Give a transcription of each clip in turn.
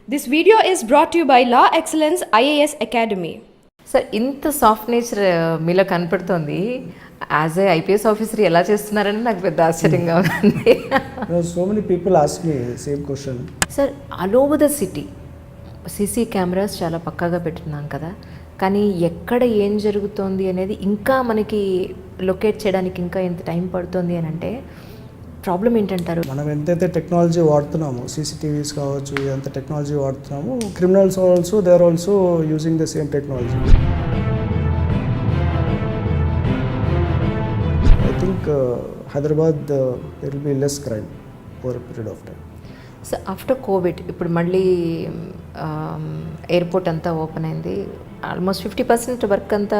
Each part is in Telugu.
This video is brought to you by Law Excellence IAS Academy. Sir ఇంత సాఫ్ట్ నేచర్ మీలో కనపడుతుంది. యాజ్ ఏ ఐపీఎస్ ఆఫీసర్ ఎలా చేస్తున్నారని నాకు పెద్ద ఆశ్చర్యంగా ఉంది. So many people ask me same question. Sir all over the city CC cameras చాలా పక్కాగా పెట్టున్నాం కదా, కానీ ఎక్కడ ఏం జరుగుతోంది అనేది ఇంకా మనకి లొకేట్ చేయడానికి ఇంకా ఎంత టైం పడుతుంది అని అంటే ప్రాబ్లం ఏంటంటారు? మనం ఎంతైతే టెక్నాలజీ వాడుతున్నామో, సీసీటీవీస్ కావచ్చు, ఎంత టెక్నాలజీ వాడుతున్నామో, criminals also they are also using the same technology. I think Hyderabad there will be less crime over a period of time. So after COVID ఇప్పుడు మళ్ళీ ఎయిర్పోర్ట్ అంతా ఓపెన్ అయింది. ఆల్మోస్ట్ 50% వర్క్ అంతా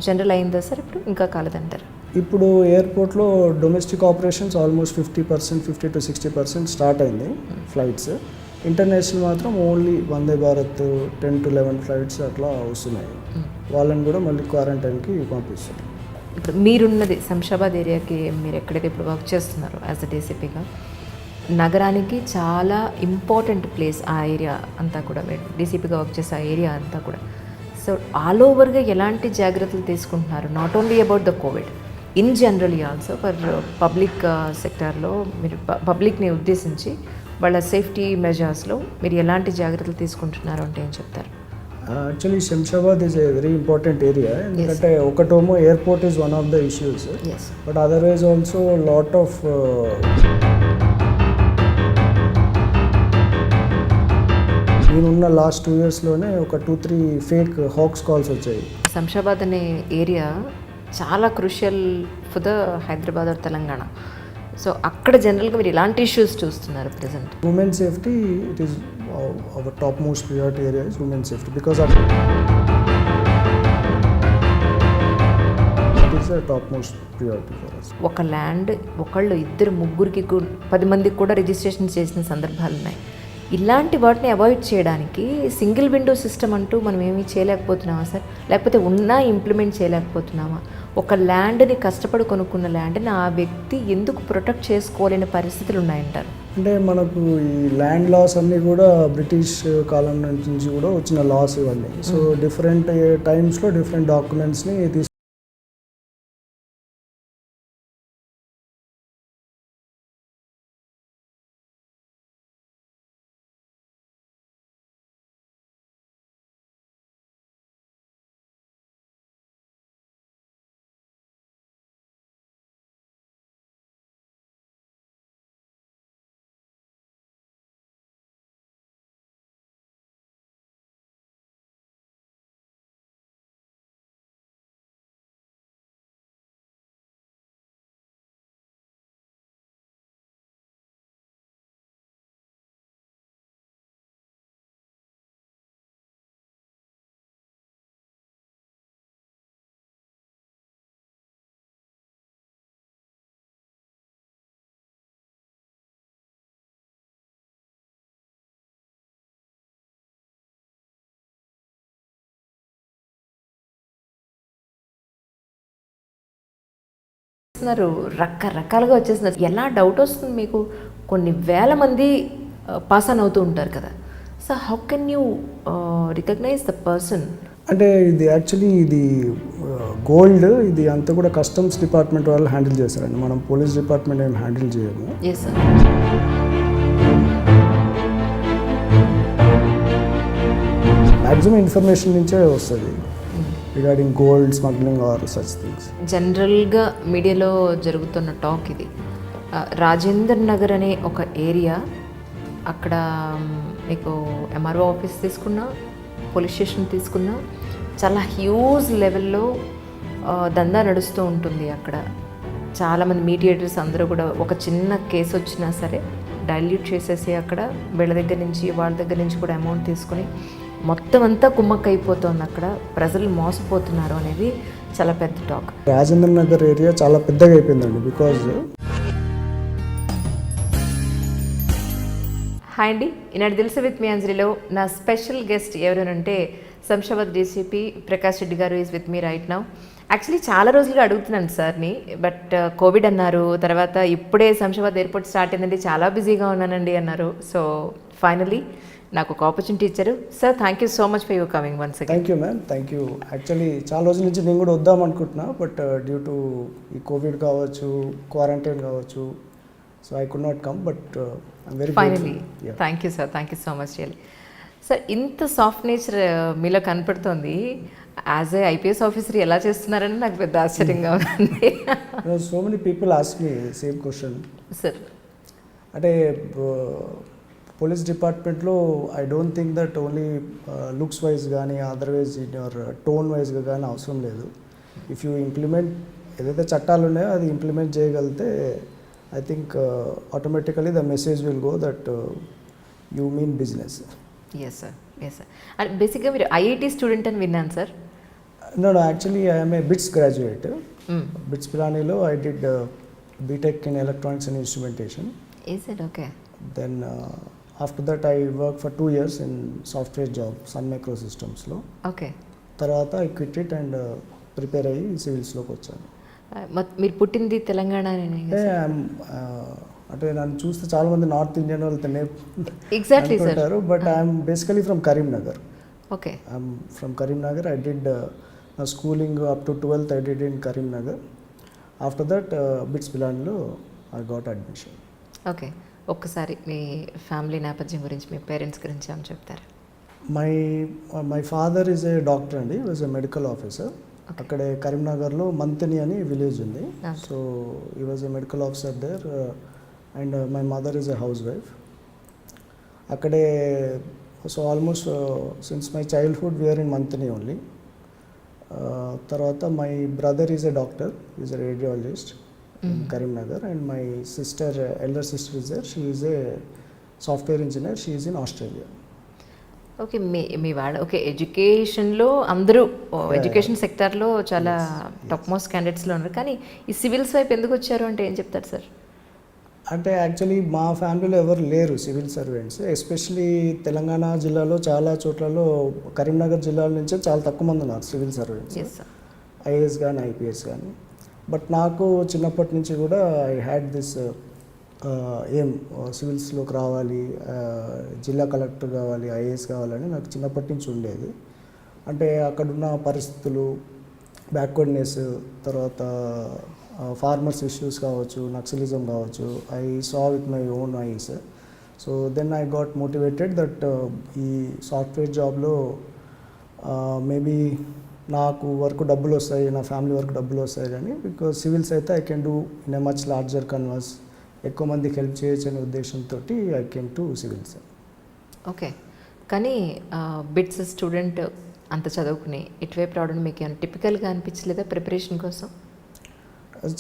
జనరల్ అయిందా సార్? ఇప్పుడు ఇంకా కాలేదంటారు? ఇప్పుడు ఎయిర్పోర్ట్లో domestic operations almost 50%, 50 to 60% start అయింది ఫ్లైట్స్. ఇంటర్నేషనల్ మాత్రం only Vande Bharat 10 to 11 flights అట్లా వస్తున్నాయి. వాళ్ళని కూడా మళ్ళీ క్వారంటైన్కి పంపిస్తారు. ఇప్పుడు మీరున్నది శంషాబాద్ ఏరియాకి, మీరు ఎక్కడైతే ఇప్పుడు వర్క్ చేస్తున్నారు యాజ్ అ డీసీపీగా, నగరానికి చాలా ఇంపార్టెంట్ ప్లేస్ ఆ ఏరియా అంతా కూడా. మీరు డీసీపీగా వర్క్ చేసే ఆ ఏరియా అంతా కూడా. సో ఆల్ ఓవర్గా ఎలాంటి జాగ్రత్తలు తీసుకుంటున్నారు? Not only about the Covid, in generally also for public సెక్టార్లో మీరు పబ్లిక్ని ఉద్దేశించి వాళ్ళ సేఫ్టీ మెజర్స్లో మీరు ఎలాంటి జాగ్రత్తలు తీసుకుంటున్నారు అంటే ఏం చెప్తారు? Actually Shamshabad is a very important area. ఎందుకంటే ఒకటేమో airport is one of the issues, but otherwise also lot of నేనున్న లాస్ట్ 2 yearsలోనే ఒక 2-3 ఫేక్ హాక్స్ కాల్స్ వచ్చాయి. శంషాబాద్ అనే ఏరియా చాలా crucial for the Hyderabad or Telangana. So అక్కడ జనరల్గా మీరు ఎలాంటి ఇష్యూస్ చూస్తున్నారు present? Women safety, it is our top most priority area is women safety, because it is the top most priority for us. ఒక ల్యాండ్ ఒకళ్ళు, ఇద్దరు, ముగ్గురికి, 10 మందికి కూడా రిజిస్ట్రేషన్ చేసిన సందర్భాలు ఉన్నాయి. ఇలాంటి వాటిని అవాయిడ్ చేయడానికి సింగిల్ విండో సిస్టమ్ అంటూ మనం ఏమీ చేయలేకపోతున్నామా సార్? లేకపోతే ఉన్నా ఇంప్లిమెంట్ చేయలేకపోతున్నామా? ఒక ల్యాండ్ని కష్టపడి కొనుక్కున్న ల్యాండ్ని ఆ వ్యక్తి ఎందుకు ప్రొటెక్ట్ చేసుకోలేని పరిస్థితులు ఉన్నాయంటారు? అంటే మనకు ఈ ల్యాండ్ లాస్ అన్నీ కూడా బ్రిటిష్ కాలం నుంచి కూడా వచ్చిన లాస్ ఇవన్నీ. సో డిఫరెంట్ టైమ్స్లో డిఫరెంట్ డాక్యుమెంట్స్ని రకరకాలుగా వచ్చేస్తున్నారు. ఎలా డౌట్ వస్తుంది మీకు? కొన్ని వేల మంది పాస్ ఆన్ అవుతూ ఉంటారు కదా. So how can you recognize the person? అంటే ఇది యాక్చువల్లీ ఇది గోల్డ్, ఇది అంతా కూడా కస్టమ్స్ డిపార్ట్మెంట్ వాళ్ళు హ్యాండిల్ చేస్తారండి. మనం పోలీస్ డిపార్ట్మెంట్ ఏం హ్యాండిల్ చేయము. Yes sir. మ్యాక్సిమం ఇన్ఫర్మేషన్ నుంచే వస్తుంది regarding gold smuggling or such things. జనరల్గా మీడియాలో జరుగుతున్న టాక్ ఇది. రాజేందర్ నగర్ అనే ఒక ఏరియా, అక్కడ మీకు ఎంఆర్ఓ ఆఫీస్ తీసుకున్నా, పోలీస్ స్టేషన్ తీసుకున్నా, చాలా హ్యూజ్ లెవెల్లో దందా నడుస్తూ ఉంటుంది. అక్కడ చాలామంది మీడియేటర్స్ అందరూ కూడా ఒక చిన్న కేసు వచ్చినా సరే డైల్యూట్ చేసేసి అక్కడ వీళ్ళ దగ్గర నుంచి వాళ్ళ దగ్గర నుంచి కూడా అమౌంట్ తీసుకొని మొత్తం అంతా కుమ్మక్క అయిపోతుంది. అక్కడ ప్రజలు మోసపోతున్నారు అనేది చాలా పెద్ద టాక్. రాజేంద్ర నగర్ ఏరియా చాలా పెద్దగా అయిపోయిందండి. బికాజ్ హాయ్ అండి, ఈనాడు తెలుసు విత్ మీ అంజలిలో నా స్పెషల్ గెస్ట్ ఎవరనంటే Shamshabad DCP Prakash Reddy garu is with me right now. Actually చాలా రోజులుగా అడుగుతున్నాను సార్ని, బట్ కోవిడ్ అన్నారు, తర్వాత ఇప్పుడే శంషాబాద్ ఎయిర్పోర్ట్ స్టార్ట్ అయిందండి, చాలా బిజీగా ఉన్నానండి అన్నారు. సో ఫైనలీ నాకు ఒక ఆపర్చునిటీ ఇచ్చారు. Sir thank you so much for your coming once again. Thank you ma'am, thank you. Actually చాలా రోజుల నుంచి నేను కూడా వద్దాం అనుకుంటున్నా, బట్ డ్యూ టు ఈ కోవిడ్ కావచ్చు, క్వారంటైన్ కావచ్చు, so I could not come, but I'm very finally thank you sir, thank you so much really. Sir ఇంత సాఫ్ట్ నేచర్ మీలో కనపడుతోంది, యాజ్ ఏ ఐపీఎస్ ఆఫీసర్ ఎలా చేస్తున్నారని నాకు పెద్ద ఆశ్చర్యంగా ఉంది. So many people ask me same question sir. అంటే పోలీస్ డిపార్ట్మెంట్లో I don't think that only looks wise కానీ అదర్వైజ్ ఇన్ యువర్ టోన్ వైజ్గా కానీ అవసరం లేదు. ఇఫ్ యూ ఇంప్లిమెంట్ ఏదైతే చట్టాలు ఉన్నాయో అది ఇంప్లిమెంట్ చేయగలిగితే I think automatically the message will go that you mean business. Yes sir, yes sir. And బేసిక్గా మీరు ఐఐటి స్టూడెంట్ అని విన్నాను sir. No, actually I am a BITS graduate. BITS Pilaniలో I did BTech in Electronics and Instrumentation. Is it okay? Then after that I worked for 2 years in software job, Sun Microsystemsలో. ఓకే. తర్వాత I quit it and prepare అయ్యి సివిల్స్లోకి వచ్చాను. మీరు పుట్టింది తెలంగాణ? అంటే నన్ను చూస్తే చాలా మంది నార్త్ ఇండియన్ వాళ్ళు exactly sir, but I'm basically from Karimnagar. Okay. I'm from Karimnagar. I did schooling up to 12th I did in Karimnagar. After that BITS Pilaniలో I got admission. ఓకే. ఒక్కసారి మీ ఫ్యామిలీ నేపథ్యం గురించి, మీ పేరెంట్స్ గురించి ఏమైనా చెప్తారా? My father is a doctor అండి, వాజ్ ఏ మెడికల్ ఆఫీసర్. అక్కడే కరీంనగర్లో మంతిని అని విలేజ్ ఉంది. సో ఈ was a medical officer there and my mother is a housewife. అక్కడే so almost since my childhood we are in Manthani only. తర్వాత my brother is a doctor, is a radiologist in Karimnagar. And my sister, elder sister is there, she is a software engineer, she is in Australia. Okay. మీ వాళ్ళ ఓకే ఎడ్యుకేషన్లో అందరూ ఎడ్యుకేషన్ సెక్టార్లో చాలా టాప్ మోస్ట్ క్యాండిడేట్స్లో ఉన్నారు, కానీ ఈ సివిల్స్ వైపు ఎందుకు వచ్చారు అంటే ఏం చెప్తారు సార్? అంటే యాక్చువల్లీ మా ఫ్యామిలీలో ఎవరు లేరు సివిల్ సర్వెంట్స్, ఎస్పెషలీ తెలంగాణ జిల్లాలో చాలా చోట్లలో, కరీంనగర్ జిల్లాల నుంచే చాలా తక్కువ మంది ఉన్నారు సివిల్ సర్వెంట్స్, ఐఏఎస్ కానీ ఐపీఎస్ కానీ. బట్ నాకు చిన్నప్పటి నుంచి కూడా ఐ హ్యాడ్ దిస్ ఏం సివిల్స్లోకి రావాలి, జిల్లా కలెక్టర్ కావాలి, ఐఏఎస్ కావాలని నాకు చిన్నప్పటి నుంచి ఉండేది. అంటే అక్కడున్న పరిస్థితులు, బ్యాక్వర్డ్నెస్, తర్వాత ఫార్మర్స్ ఇష్యూస్ కావచ్చు, నక్సలిజం కావచ్చు, I saw with my own eyes. So then I got motivated that ఈ సాఫ్ట్వేర్ జాబ్లో మేబీ నాకు వర్క్ డబ్బులు వస్తాయి, నా ఫ్యామిలీ వర్క్ డబ్బులు వస్తాయి కానీ, బికాజ్ సివిల్స్ అయితే I can do in a much larger canvas, ఎక్కువ మందికి హెల్ప్ చేయొచ్చు అనే ఉద్దేశంతో I can to civils. Okay. కానీ బిట్స్ స్టూడెంట్ అంత చదువుకుని ఇటువైపు రావడం మీకు ఏమైనా టిపికల్గా అనిపించలేదా ప్రిపరేషన్ కోసం?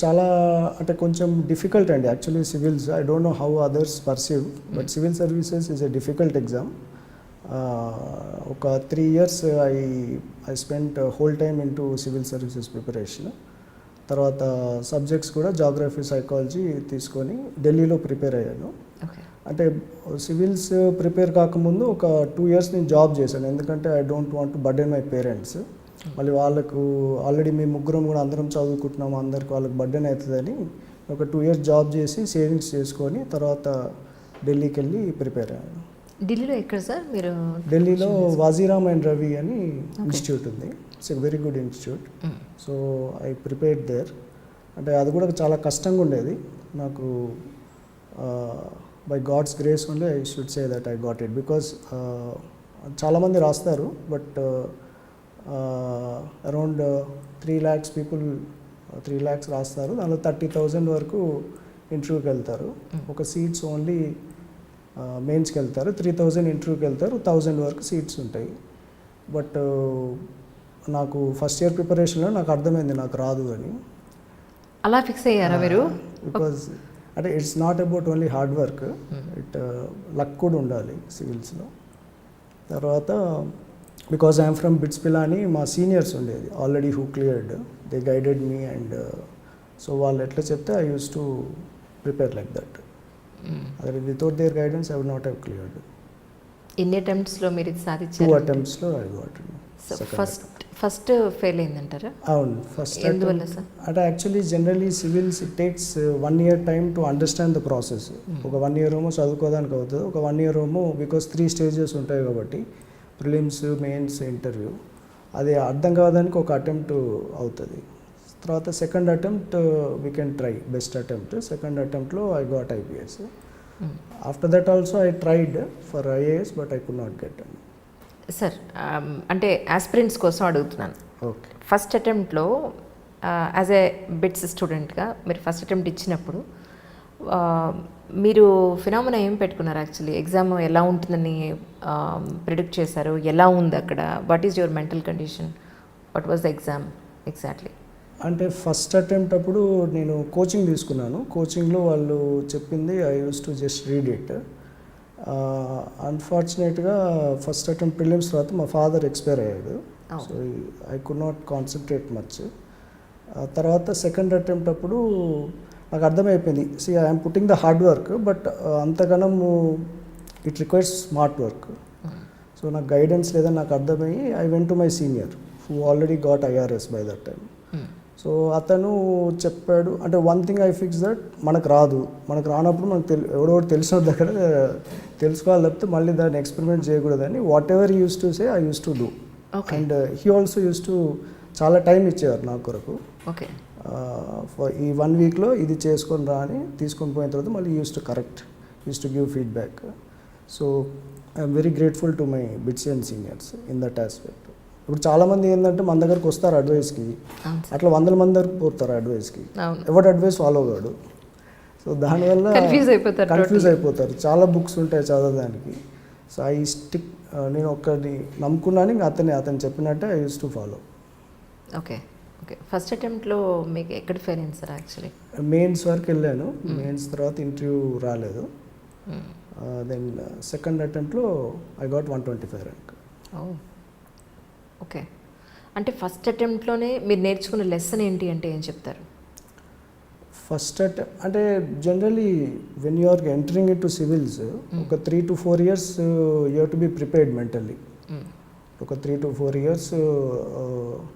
చాలా అంటే కొంచెం డిఫికల్ట్ అండి actually civils. I don't know how others perceive, but civil services is a difficult exam. ఒక 3 years I spent whole time in to civil services preparation. తర్వాత సబ్జెక్ట్స్ కూడా జాగ్రఫీ, సైకాలజీ తీసుకొని ఢిల్లీలో ప్రిపేర్ అయ్యాను. అంటే సివిల్స్ ప్రిపేర్ కాకముందు ఒక 2 years నేను జాబ్ చేశాను, ఎందుకంటే I don't want to burden my parents. మళ్ళీ వాళ్ళకు ఆల్రెడీ మేము ముగ్గురం కూడా అందరం చదువుకుంటున్నాము, అందరికి వాళ్ళకి బర్డెన్ అవుతుందని ఒక 2 years జాబ్ చేసి సేవింగ్స్ చేసుకొని తర్వాత ఢిల్లీకి వెళ్ళి ప్రిపేర్ అయ్యాను. ఢిల్లీలో ఎక్కడ సార్ మీరు? ఢిల్లీలో వాజీరామ్ అండ్ రవి అని ఇన్స్టిట్యూట్ ఉంది, it's a very good institute. So I prepared there. అంటే అది కూడా చాలా కష్టంగా ఉండేది నాకు. By God's grace only I should say that I got it, because చాలామంది రాస్తారు, but around 3 lakhs people 3 lakhs రాస్తారు, దానిలో 30,000 వరకు ఇంటర్వ్యూకి వెళ్తారు. ఒక సీట్స్ ఓన్లీ మెయిన్స్కి వెళ్తారు, 3,000 ఇంటర్వ్యూకి వెళ్తారు, 1,000 వరకు సీట్స్ ఉంటాయి. బట్ నాకు ఫస్ట్ ఇయర్ ప్రిపరేషన్లో నాకు అర్థమైంది నాకు రాదు అని. అలా ఫిక్స్ అయ్యారా మీరు? బికాజ్ అంటే it's not about only hard work, it luck కూడా ఉండాలి సివిల్స్లో. తర్వాత because I'm from BITS Pilani, మా సీనియర్స్ ఉండేది already who cleared, they guided me and so వాళ్ళు ఎట్లా చెప్తే I used to prepare like that. అదే without their guidance I would not have cleared. ఎన్ని అటెంప్ట్స్లో మీరు ఇది 2 సాధించారు? అటెంప్ట్స్లో ఐ గాట్. ఫస్ట్ ఫెయిల్ అయిందంటారా? అవును, ఫస్ట్ ఎందువల్ల సార్? అంటే actually generally civils it takes 1 year time to understand the process. ఒక 1 year ఏమో చదువుకోవడానికి అవుతుంది, ఒక 1 year ఏమో బికాస్ 3 stages ఉంటాయి కాబట్టి ప్రిలిమ్స్, మెయిన్స్, ఇంటర్వ్యూ, అది అర్థం కావడానికి ఒక అటెంప్ట్ అవుతుంది. తర్వాత second attempt we can try, best attempt. Second అటెంప్ట్లో I got IPS. After that also I tried for IAS but I could not get. Sir అంటే ఆస్పిరెంట్స్ కోసం అడుగుతున్నాను. ఓకే. ఫస్ట్ అటెంప్ట్లో యాజ్ ఏ బిట్స్ స్టూడెంట్గా మీరు ఫస్ట్ అటెంప్ట్ ఇచ్చినప్పుడు మీరు ఫినామినా ఏం పెట్టుకున్నారు? యాక్చువల్లీ ఎగ్జామ్ ఎలా ఉంటుందని ప్రిడిక్ట్ చేశారు? ఎలా ఉంది అక్కడ? What is your mental condition? What was the exam exactly? అంటే ఫస్ట్ అటెంప్ట్ అప్పుడు నేను కోచింగ్ తీసుకున్నాను. కోచింగ్లో వాళ్ళు చెప్పింది I used to just read it. అన్ఫార్చునేట్గా ఫస్ట్ అటెంప్ట్ ప్రిలిమ్స్ తర్వాత మా ఫాదర్ ఎక్స్పైర్ అయ్యాడు. So I could not concentrate much. తర్వాత సెకండ్ అటెంప్ట్ అప్పుడు నాకు అర్థమైపోయింది, see I'm putting the hard work but అంతగానము it requires smart work. So నాకు గైడెన్స్ లేదని నాకు అర్థమయ్యి I went to my senior who already got IRS by that time. So అతను చెప్పాడు, అంటే one thing I fix that మనకు రానప్పుడు మనకు ఎవడో తెలిసిన దగ్గర తెలుసుకోవాలి, తప్పితే మళ్ళీ దాన్ని ఎక్స్పెరిమెంట్ చేయకూడదని what ever use to say I used to do. And he also use to చాలా టైం ఇచ్చేవారు నా కొరకు. ఓకే. ఈ 1 weekలో ఇది చేసుకొని రా అని తీసుకొని పోయిన తర్వాత మళ్ళీ use to correct, use to give feedback. So I'm very grateful to my bits and seniors in that aspect. ఇప్పుడు చాలామంది ఏంటంటే మన దగ్గరకు వస్తారు అడ్వైస్కి, అట్లా 100 మంది దగ్గరకు పోతారు అడ్వైస్కి, ఎవరి అడ్వైస్ ఫాలో కాడు. సో దానివల్ల కన్ఫ్యూజ్ అయిపోతారు. చాలా బుక్స్ ఉంటాయి చదవడానికి. సో ఐ స్టిక్, నేను ఒక్కటి నమ్ముకున్నాను, ఇంకా అతను చెప్పినట్టే I used to follow. Okay. Okay. First అటెంప్ట్లో మీకు ఎక్కడ ఫెయిల్ అయింది సార్? యాక్చువల్లీ మెయిన్స్ వరకు వెళ్ళాను. మెయిన్స్ తర్వాత ఇంటర్వ్యూ రాలేదు. దెన్ సెకండ్ అటెంప్ట్లో ఐ గాట్ 125 ర్యాంక్. ఓకే. అంటే ఫస్ట్ అటెంప్ట్లోనే మీరు నేర్చుకున్న లెసన్ ఏంటి అంటే ఏం చెప్తారు? ఫస్ట్ అంటే generally when you are entering in to civils ఒక 3 to 4 years you have to be prepared mentally. ఒక 3 to 4 years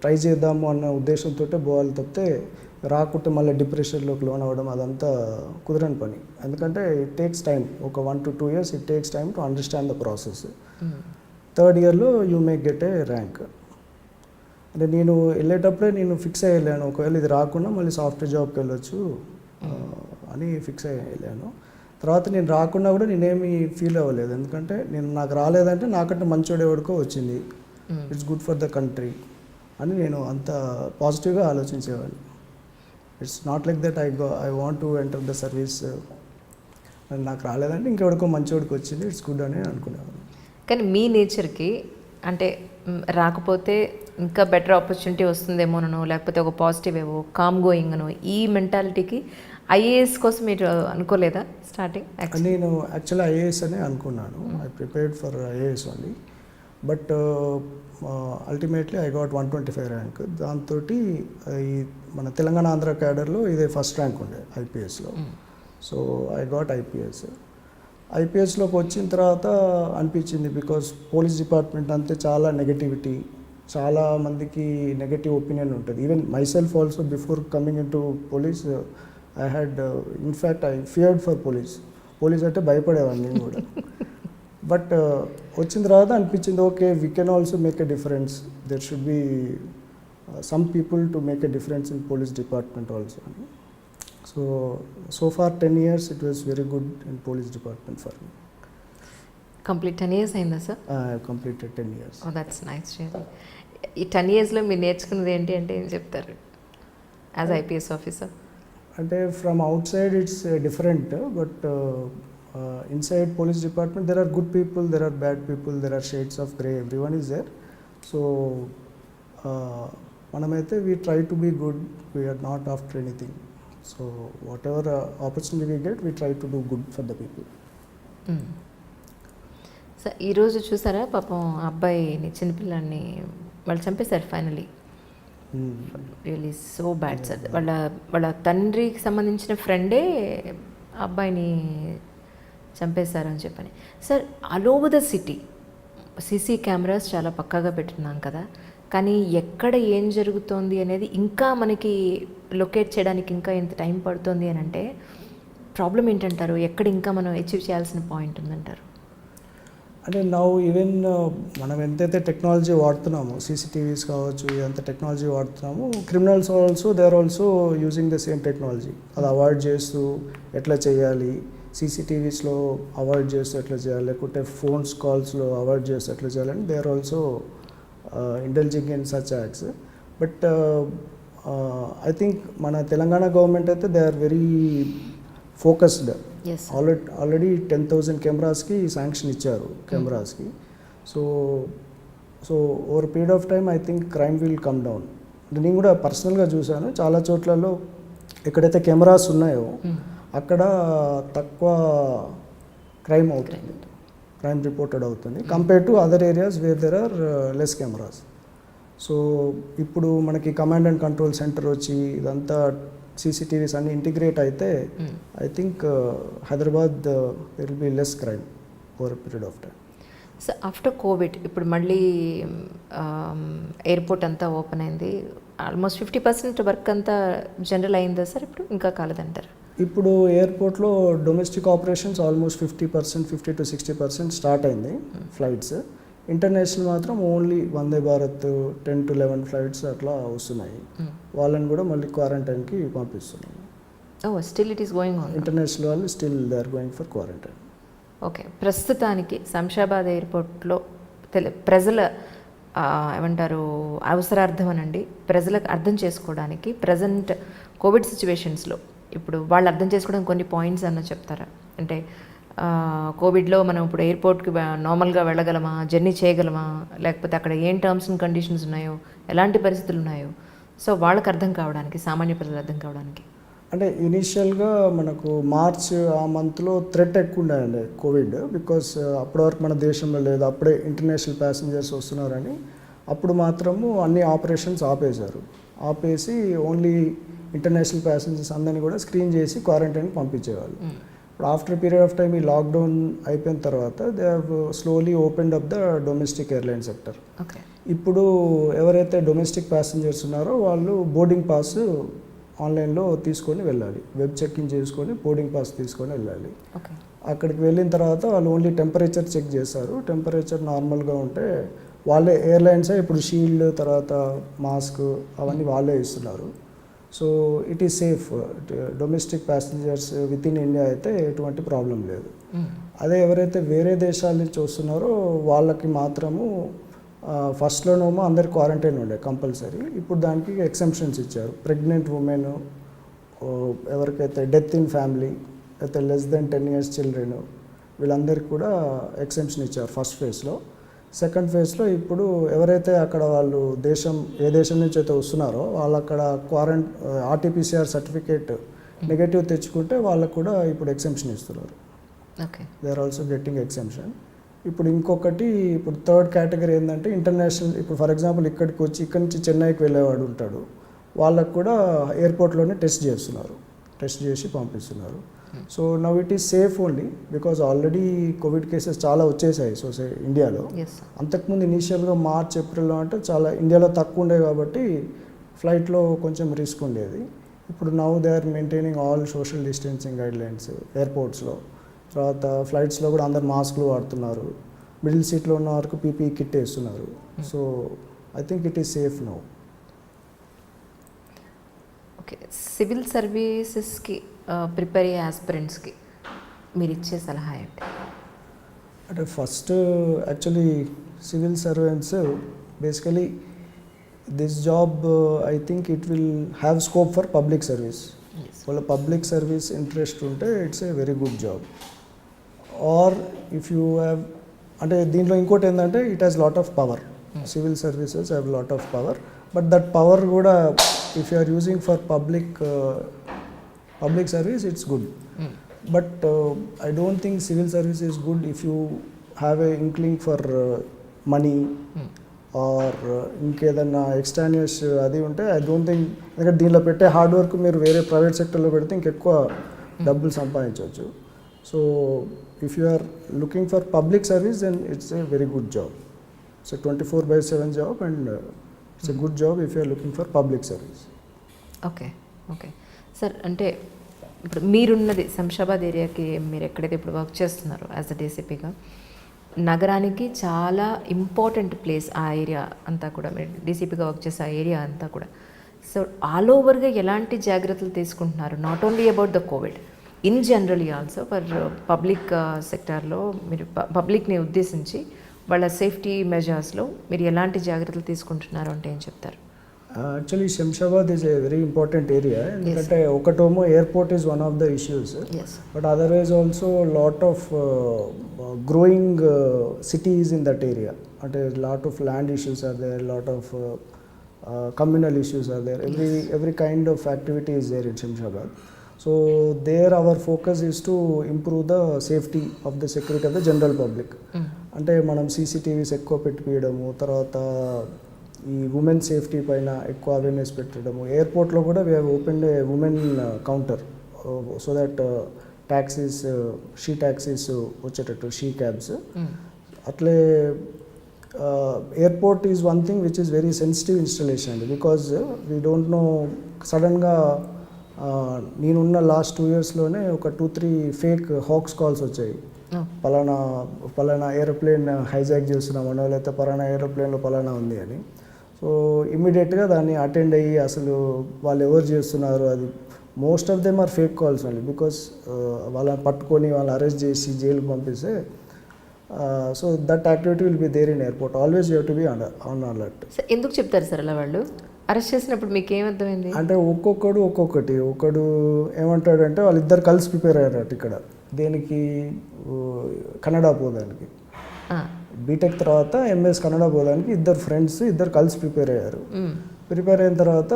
ట్రై చేద్దాము అన్న ఉద్దేశంతో పోవాలి, తప్పితే రాకుంటే మళ్ళీ డిప్రెషన్లోకి లోన్ అవ్వడం అదంతా కుదరని పని. ఎందుకంటే ఇట్ టేక్స్ టైం. ఒక 1 to 2 years it takes time to understand the process. Third ఇయర్లో you may get a rank. అంటే నేను వెళ్ళేటప్పుడే నేను ఫిక్స్ అయ్యి వెళ్ళాను, ఒకవేళ ఇది రాకుండా మళ్ళీ సాఫ్ట్వేర్ జాబ్కి వెళ్ళొచ్చు అని ఫిక్స్ అయ్యి వెళ్ళాను. తర్వాత నేను రాకుండా కూడా నేనేమి ఫీల్ అవ్వలేదు, ఎందుకంటే నాకు రాలేదంటే నాకంటే మంచోడు ఎవరికో వచ్చింది, it's good for the country అని నేను అంత పాజిటివ్గా ఆలోచించేవాడిని. It's not like that I want to enter the service, నాకు రాలేదంటే ఇంకెవరికో మంచోడికి వచ్చింది, ఇట్స్ గుడ్ అని అనుకునేవాడిని. కానీ మీ నేచర్కి అంటే రాకపోతే ఇంకా బెటర్ ఆపర్చునిటీ వస్తుందేమోనో, లేకపోతే ఒక పాజిటివ్ ఏవో కామ్ గోయింగ్ అనో, ఈ మెంటాలిటీకి ఐఏఎస్ కోసం మీరు అనుకోలేదా స్టార్టింగ్? నేను యాక్చువల్లీ ఐఏఎస్ అనే అనుకున్నాను. I prepared for IAS only, but ultimately I got 125 rank. దాంతో ఈ మన తెలంగాణ ఆంధ్ర క్యాడర్లో ఇదే ఫస్ట్ ర్యాంక్ ఉండే ఐపీఎస్లో. So I got IPS. ఐపీఎస్లోకి వచ్చిన తర్వాత అనిపించింది, బికాస్ పోలీస్ డిపార్ట్మెంట్ అంతే చాలా నెగటివిటీ, చాలా మందికి నెగటివ్ ఒపీనియన్ ఉంటుంది. Even my self also before coming in to police I had in fact I feared for police అంటే భయపడేవాడిని నేను కూడా. బట్ వచ్చిన తర్వాత అనిపించింది, okay we can also make a difference, there should be some people to make a difference in police department also అని. So far 10 years it was very good in police department for me. Complete 10 years అయిందా sir? I have completed 10 years. Oh that's nice. ఈ 10 yearsలో మీరు నేర్చుకున్నది ఏంటి అంటే ఏం చెప్తారు యాజ్ ఐపీఎస్ ఆఫీసర్? అంటే from outside it's different, but inside police department there are good people, there are bad people, there are shades of grey, everyone is there. So మనమైతే we try to be good, we are not after anything. So whatever opportunity we get, we try to do good for the people. Sir ఈరోజు చూసారా పాపం అబ్బాయిని, చిన్నపిల్లాన్ని వాళ్ళు చంపేశారు finally. Really so bad sir. వాళ్ళ తండ్రికి సంబంధించిన ఫ్రెండే అబ్బాయిని చంపేశారు అని చెప్పని. Sir, all over the city CC cameras చాలా పక్కాగా పెట్టున్నాం కదా, కానీ ఎక్కడ ఏం జరుగుతోంది అనేది ఇంకా మనకి లొకేట్ చేయడానికి ఇంకా ఎంత టైం పడుతుంది అని అంటే ప్రాబ్లం ఏంటంటారు? ఎక్కడ ఇంకా మనం అచీవ్ చేయాల్సిన పాయింట్ ఉందంటారు? అంటే ఈవెన్ మనం ఎంతైతే టెక్నాలజీ వాడుతున్నామో, సీసీటీవీస్ కావచ్చు, ఎంత టెక్నాలజీ వాడుతున్నామో, criminals they are also using the same technology. అది అవాయిడ్ చేస్తూ ఎట్లా చేయాలి, సీసీటీవీస్లో అవాయిడ్ చేస్తూ ఎట్లా చేయాలి, లేకుంటే ఫోన్స్ కాల్స్లో అవాయిడ్ చేస్తూ ఎట్లా చేయాలని they are also intelligent in such acts. But I think మన తెలంగాణ గవర్నమెంట్ అయితే they are very focused. Already 10,000 కెమెరాస్కి శాంక్షన్ ఇచ్చారు కెమెరాస్కి. So over period of time I think crime will come down. నేను కూడా పర్సనల్గా చూశాను, చాలా చోట్లలో ఎక్కడైతే కెమెరాస్ ఉన్నాయో అక్కడ తక్కువ క్రైమ్ అవుతుంది, క్రైమ్ రిపోర్టెడ్ అవుతుంది compare to other areas where there are less cameras. So ఇప్పుడు మనకి కమాండ్ అండ్ కంట్రోల్ సెంటర్ వచ్చి ఇదంతా సీసీటీవీస్ అన్ని ఇంటిగ్రేట్ అయితే I think Hyderabad there will be less crime over period of time. So after COVID ఇప్పుడు మళ్ళీ ఎయిర్పోర్ట్ అంతా ఓపెన్ అయింది, ఆల్మోస్ట్ 50% వర్క్ అంతా జనరల్ అయిందా సార్? ఇప్పుడు ఇంకా కాలేదంటారు? ఇప్పుడు ఎయిర్పోర్ట్లో domestic operations almost 50%, 50 to 60% start అయింది ఫ్లైట్స్. ఇంటర్నేషనల్ మాత్రం only Vande Bharat 10 to 11 flights అట్లా వస్తున్నాయి. వాళ్ళని కూడా మళ్ళీ క్వారంటైన్కి పంపిస్తున్నాం. Still it is going on. International వాళ్ళు still they are going for quarantine. Okay, ప్రస్తుతానికి శంషాబాద్ ఎయిర్పోర్ట్లో ప్రజల ఏమంటారు అవసరార్థం అనండి, ప్రజలకు అర్థం చేసుకోవడానికి ప్రజెంట్ కోవిడ్ సిచ్యువేషన్స్లో ఇప్పుడు వాళ్ళు అర్థం చేసుకోవడానికి కొన్ని పాయింట్స్ అన్న చెప్తారా? అంటే కోవిడ్లో మనం ఇప్పుడు ఎయిర్పోర్ట్కి నార్మల్గా వెళ్ళగలమా, జర్నీ చేయగలమా, లేకపోతే అక్కడ ఏం టర్మ్స్ అండ్ కండిషన్స్ ఉన్నాయో, ఎలాంటి పరిస్థితులు ఉన్నాయో, సో వాళ్ళకి అర్థం కావడానికి, సామాన్య ప్రజలు అర్థం కావడానికి. అంటే ఇనీషియల్గా మనకు మార్చ్ ఆ మంత్లో థ్రెట్ ఎక్కువ ఉన్నాయండి కోవిడ్, బికాస్ అప్పటి వరకు మన దేశంలో లేదు, అప్పుడే ఇంటర్నేషనల్ ప్యాసింజర్స్ వస్తున్నారని అప్పుడు మాత్రము అన్ని ఆపరేషన్స్ ఆపేసి ఓన్లీ ఇంటర్నేషనల్ ప్యాసింజర్స్ అందరినీ కూడా స్క్రీన్ చేసి క్వారంటైన్కి పంపించేవాళ్ళు. ఇప్పుడు ఆఫ్టర్ పీరియడ్ ఆఫ్ టైం ఈ లాక్డౌన్ అయిపోయిన తర్వాత they have slowly opened up the domestic airline sector. ఇప్పుడు ఎవరైతే డొమెస్టిక్ ప్యాసింజర్స్ ఉన్నారో వాళ్ళు బోర్డింగ్ పాస్ ఆన్లైన్లో తీసుకొని వెళ్ళాలి, వెబ్ చెక్ఇన్ చేసుకొని బోర్డింగ్ పాస్ తీసుకొని వెళ్ళాలి. అక్కడికి వెళ్ళిన తర్వాత వాళ్ళు ఓన్లీ టెంపరేచర్ చెక్ చేస్తారు, టెంపరేచర్ నార్మల్గా ఉంటే వాళ్ళే ఎయిర్లైన్సే ఇప్పుడు షీల్డ్ తర్వాత మాస్క్ అవన్నీ వాళ్ళే ఇస్తున్నారు. So it is safe. Domestic passengers with in India అయితే ఎటువంటి ప్రాబ్లం లేదు. అదే ఎవరైతే వేరే దేశాల నుంచి వస్తున్నారో వాళ్ళకి మాత్రము ఫస్ట్లోనేమో అందరి క్వారంటైన్ ఉండే కంపల్సరీ, ఇప్పుడు దానికి ఎక్సెంప్షన్స్ ఇచ్చారు. ప్రెగ్నెంట్ ఉమెన్, ఎవరికైతే డెత్ ఇన్ ఫ్యామిలీ, అయితే లెస్ దెన్ 10 years చిల్డ్రన్, వీళ్ళందరికీ కూడా ఎక్సెంప్షన్ ఇచ్చారు ఫస్ట్ ఫేజ్లో. సెకండ్ ఫేజ్లో ఇప్పుడు ఎవరైతే అక్కడ వాళ్ళు ఏ దేశం నుంచి అయితే వస్తున్నారో వాళ్ళు అక్కడ RT-PCR సర్టిఫికేట్ నెగటివ్ తెచ్చుకుంటే వాళ్ళకు కూడా ఇప్పుడు ఎక్సెంప్షన్ ఇస్తున్నారు. They are also getting exemption. ఇప్పుడు ఇంకొకటి, ఇప్పుడు థర్డ్ కేటగిరీ ఏంటంటే ఇంటర్నేషనల్, ఇప్పుడు ఫర్ ఎగ్జాంపుల్ ఇక్కడి నుంచి చెన్నైకి వెళ్ళేవాడు ఉంటాడు, వాళ్ళకు కూడా ఎయిర్పోర్ట్లోనే టెస్ట్ చేసి పంపిస్తున్నారు. So now it is safe only because already Covid cases చాలా వచ్చేసాయి ఇండియాలో. అంతకుముందు ఇనీషియల్గా మార్చ్ ఏప్రిల్లో అంటే చాలా ఇండియాలో తక్కువ ఉండే కాబట్టి ఫ్లైట్లో కొంచెం రిస్క్ ఉండేది. ఇప్పుడు now they are maintaining all social distancing guidelines ఎయిర్పోర్ట్స్లో. తర్వాత ఫ్లైట్స్లో కూడా అందరు మాస్క్లు వాడుతున్నారు, మిడిల్ సీట్లో ఉన్న వరకు PPE కిట్ వేస్తున్నారు. So I think it is safe now. Okay, civil సర్వీసెస్కి ప్రిపేర్ అయ్యే ఆస్పిరెంట్స్కి మీరు ఇచ్చే సలహా ఏంటి? అంటే first actually civil servants basically this job I think it will have scope for public service. వాళ్ళ పబ్లిక్ సర్వీస్ ఇంట్రెస్ట్ ఉంటే it's a very good job. Or if you have, అంటే దీంట్లో ఇంకోటి ఏంటంటే it has lot of power. Civil services have lot of power, but that power కూడా if you are using for public service, it's good. But I don't think civil service is good if you have a inkling for money or ఇంకేదన్నా ఎక్స్ట్రానియస్ అది ఉంటే ఐ డోంట్ థింక్, ఎందుకంటే దీనిలో పెట్టే హార్డ్ వర్క్ మీరు వేరే ప్రైవేట్ సెక్టర్లో పెడితే ఇంకెక్కువ డబ్బులు సంపాదించవచ్చు. So if you are looking for public service, then it's a very good job. It's a 24/7 job, and it's a good job if you are looking for public service. Okay okay sir, అంటే ఇప్పుడు మీరున్నది శంషాబాద్ ఏరియాకి, మీరు ఎక్కడైతే ఇప్పుడు వర్క్ చేస్తున్నారో యాజ్ అ డీసీపీగా, నగరానికి చాలా ఇంపార్టెంట్ ప్లేస్ ఆ ఏరియా అంతా కూడా. మీరు డీసీపీగా వర్క్ చేసే ఆ ఏరియా అంతా కూడా. సో ఆల్ ఓవర్గా ఎలాంటి జాగ్రత్తలు తీసుకుంటున్నారు? Not only about the Covid, in generally also for public సెక్టార్లో మీరు పబ్లిక్ని ఉద్దేశించి వాళ్ళ సేఫ్టీ మెజర్స్లో మీరు ఎలాంటి జాగ్రత్తలు తీసుకుంటున్నారు అంటే ఏం చెప్తారు? Actually, Shamshabad is a very important area. ఎందుకంటే ఒకటేమో airport is one of the issues, but otherwise also lot of growing cities in that area. అంటే lot of land issues are there, lot of communal issues are there. Every kind of activity is there in Shamshabad. So there our focus is to improve the safety of the security of the general public. అంటే మనం CCTVs ఎక్కువ పెట్టియడము, తర్వాత ఈ ఉమెన్ సేఫ్టీ పైన ఎక్కువ అవేర్నెస్ పెట్టడము. ఎయిర్పోర్ట్లో కూడా we have opened A women counter so that taxis, she taxis వచ్చేటట్టు, షీ క్యాబ్స్. అట్లే airport is one thing which is very sensitive installation అండి, బికాజ్ వీ డోంట్ నో. సడన్గా నేనున్న లాస్ట్ 2 yearsలోనే ఒక 2-3 ఫేక్ హాక్స్ కాల్స్ వచ్చాయి. పలానా ఏరోప్లేన్ హైజాక్ చేస్తున్నామనో, లేకపోతే పలానా ఏరోప్లేన్లో పలానా ఉంది అని. సో ఇమ్మీడియట్గా దాన్ని అటెండ్ అయ్యి అసలు వాళ్ళు ఎవరు చేస్తున్నారు, అది most of them are fake calls అండి. బికాస్ వాళ్ళని పట్టుకొని వాళ్ళని అరెస్ట్ చేసి జైలుకి పంపిస్తే, so that activity will be there in airport. Always you have to be on alert. ఎందుకు చెప్తారు సార్ అలా? వాళ్ళు అరెస్ట్ చేసినప్పుడు మీకు ఏమర్థమైంది? అంటే ఒక్కొక్కటి ఒకడు ఏమంటాడంటే వాళ్ళిద్దరు కలిసి ప్రిపేర్ అయ్యారట ఇక్కడ. దేనికి? కన్నడ పోదానికి. బీటెక్ తర్వాత MS కన్నడ పోదానికి ఇద్దరు ఫ్రెండ్స్ కలిసి ప్రిపేర్ అయ్యారు. ప్రిపేర్ అయిన తర్వాత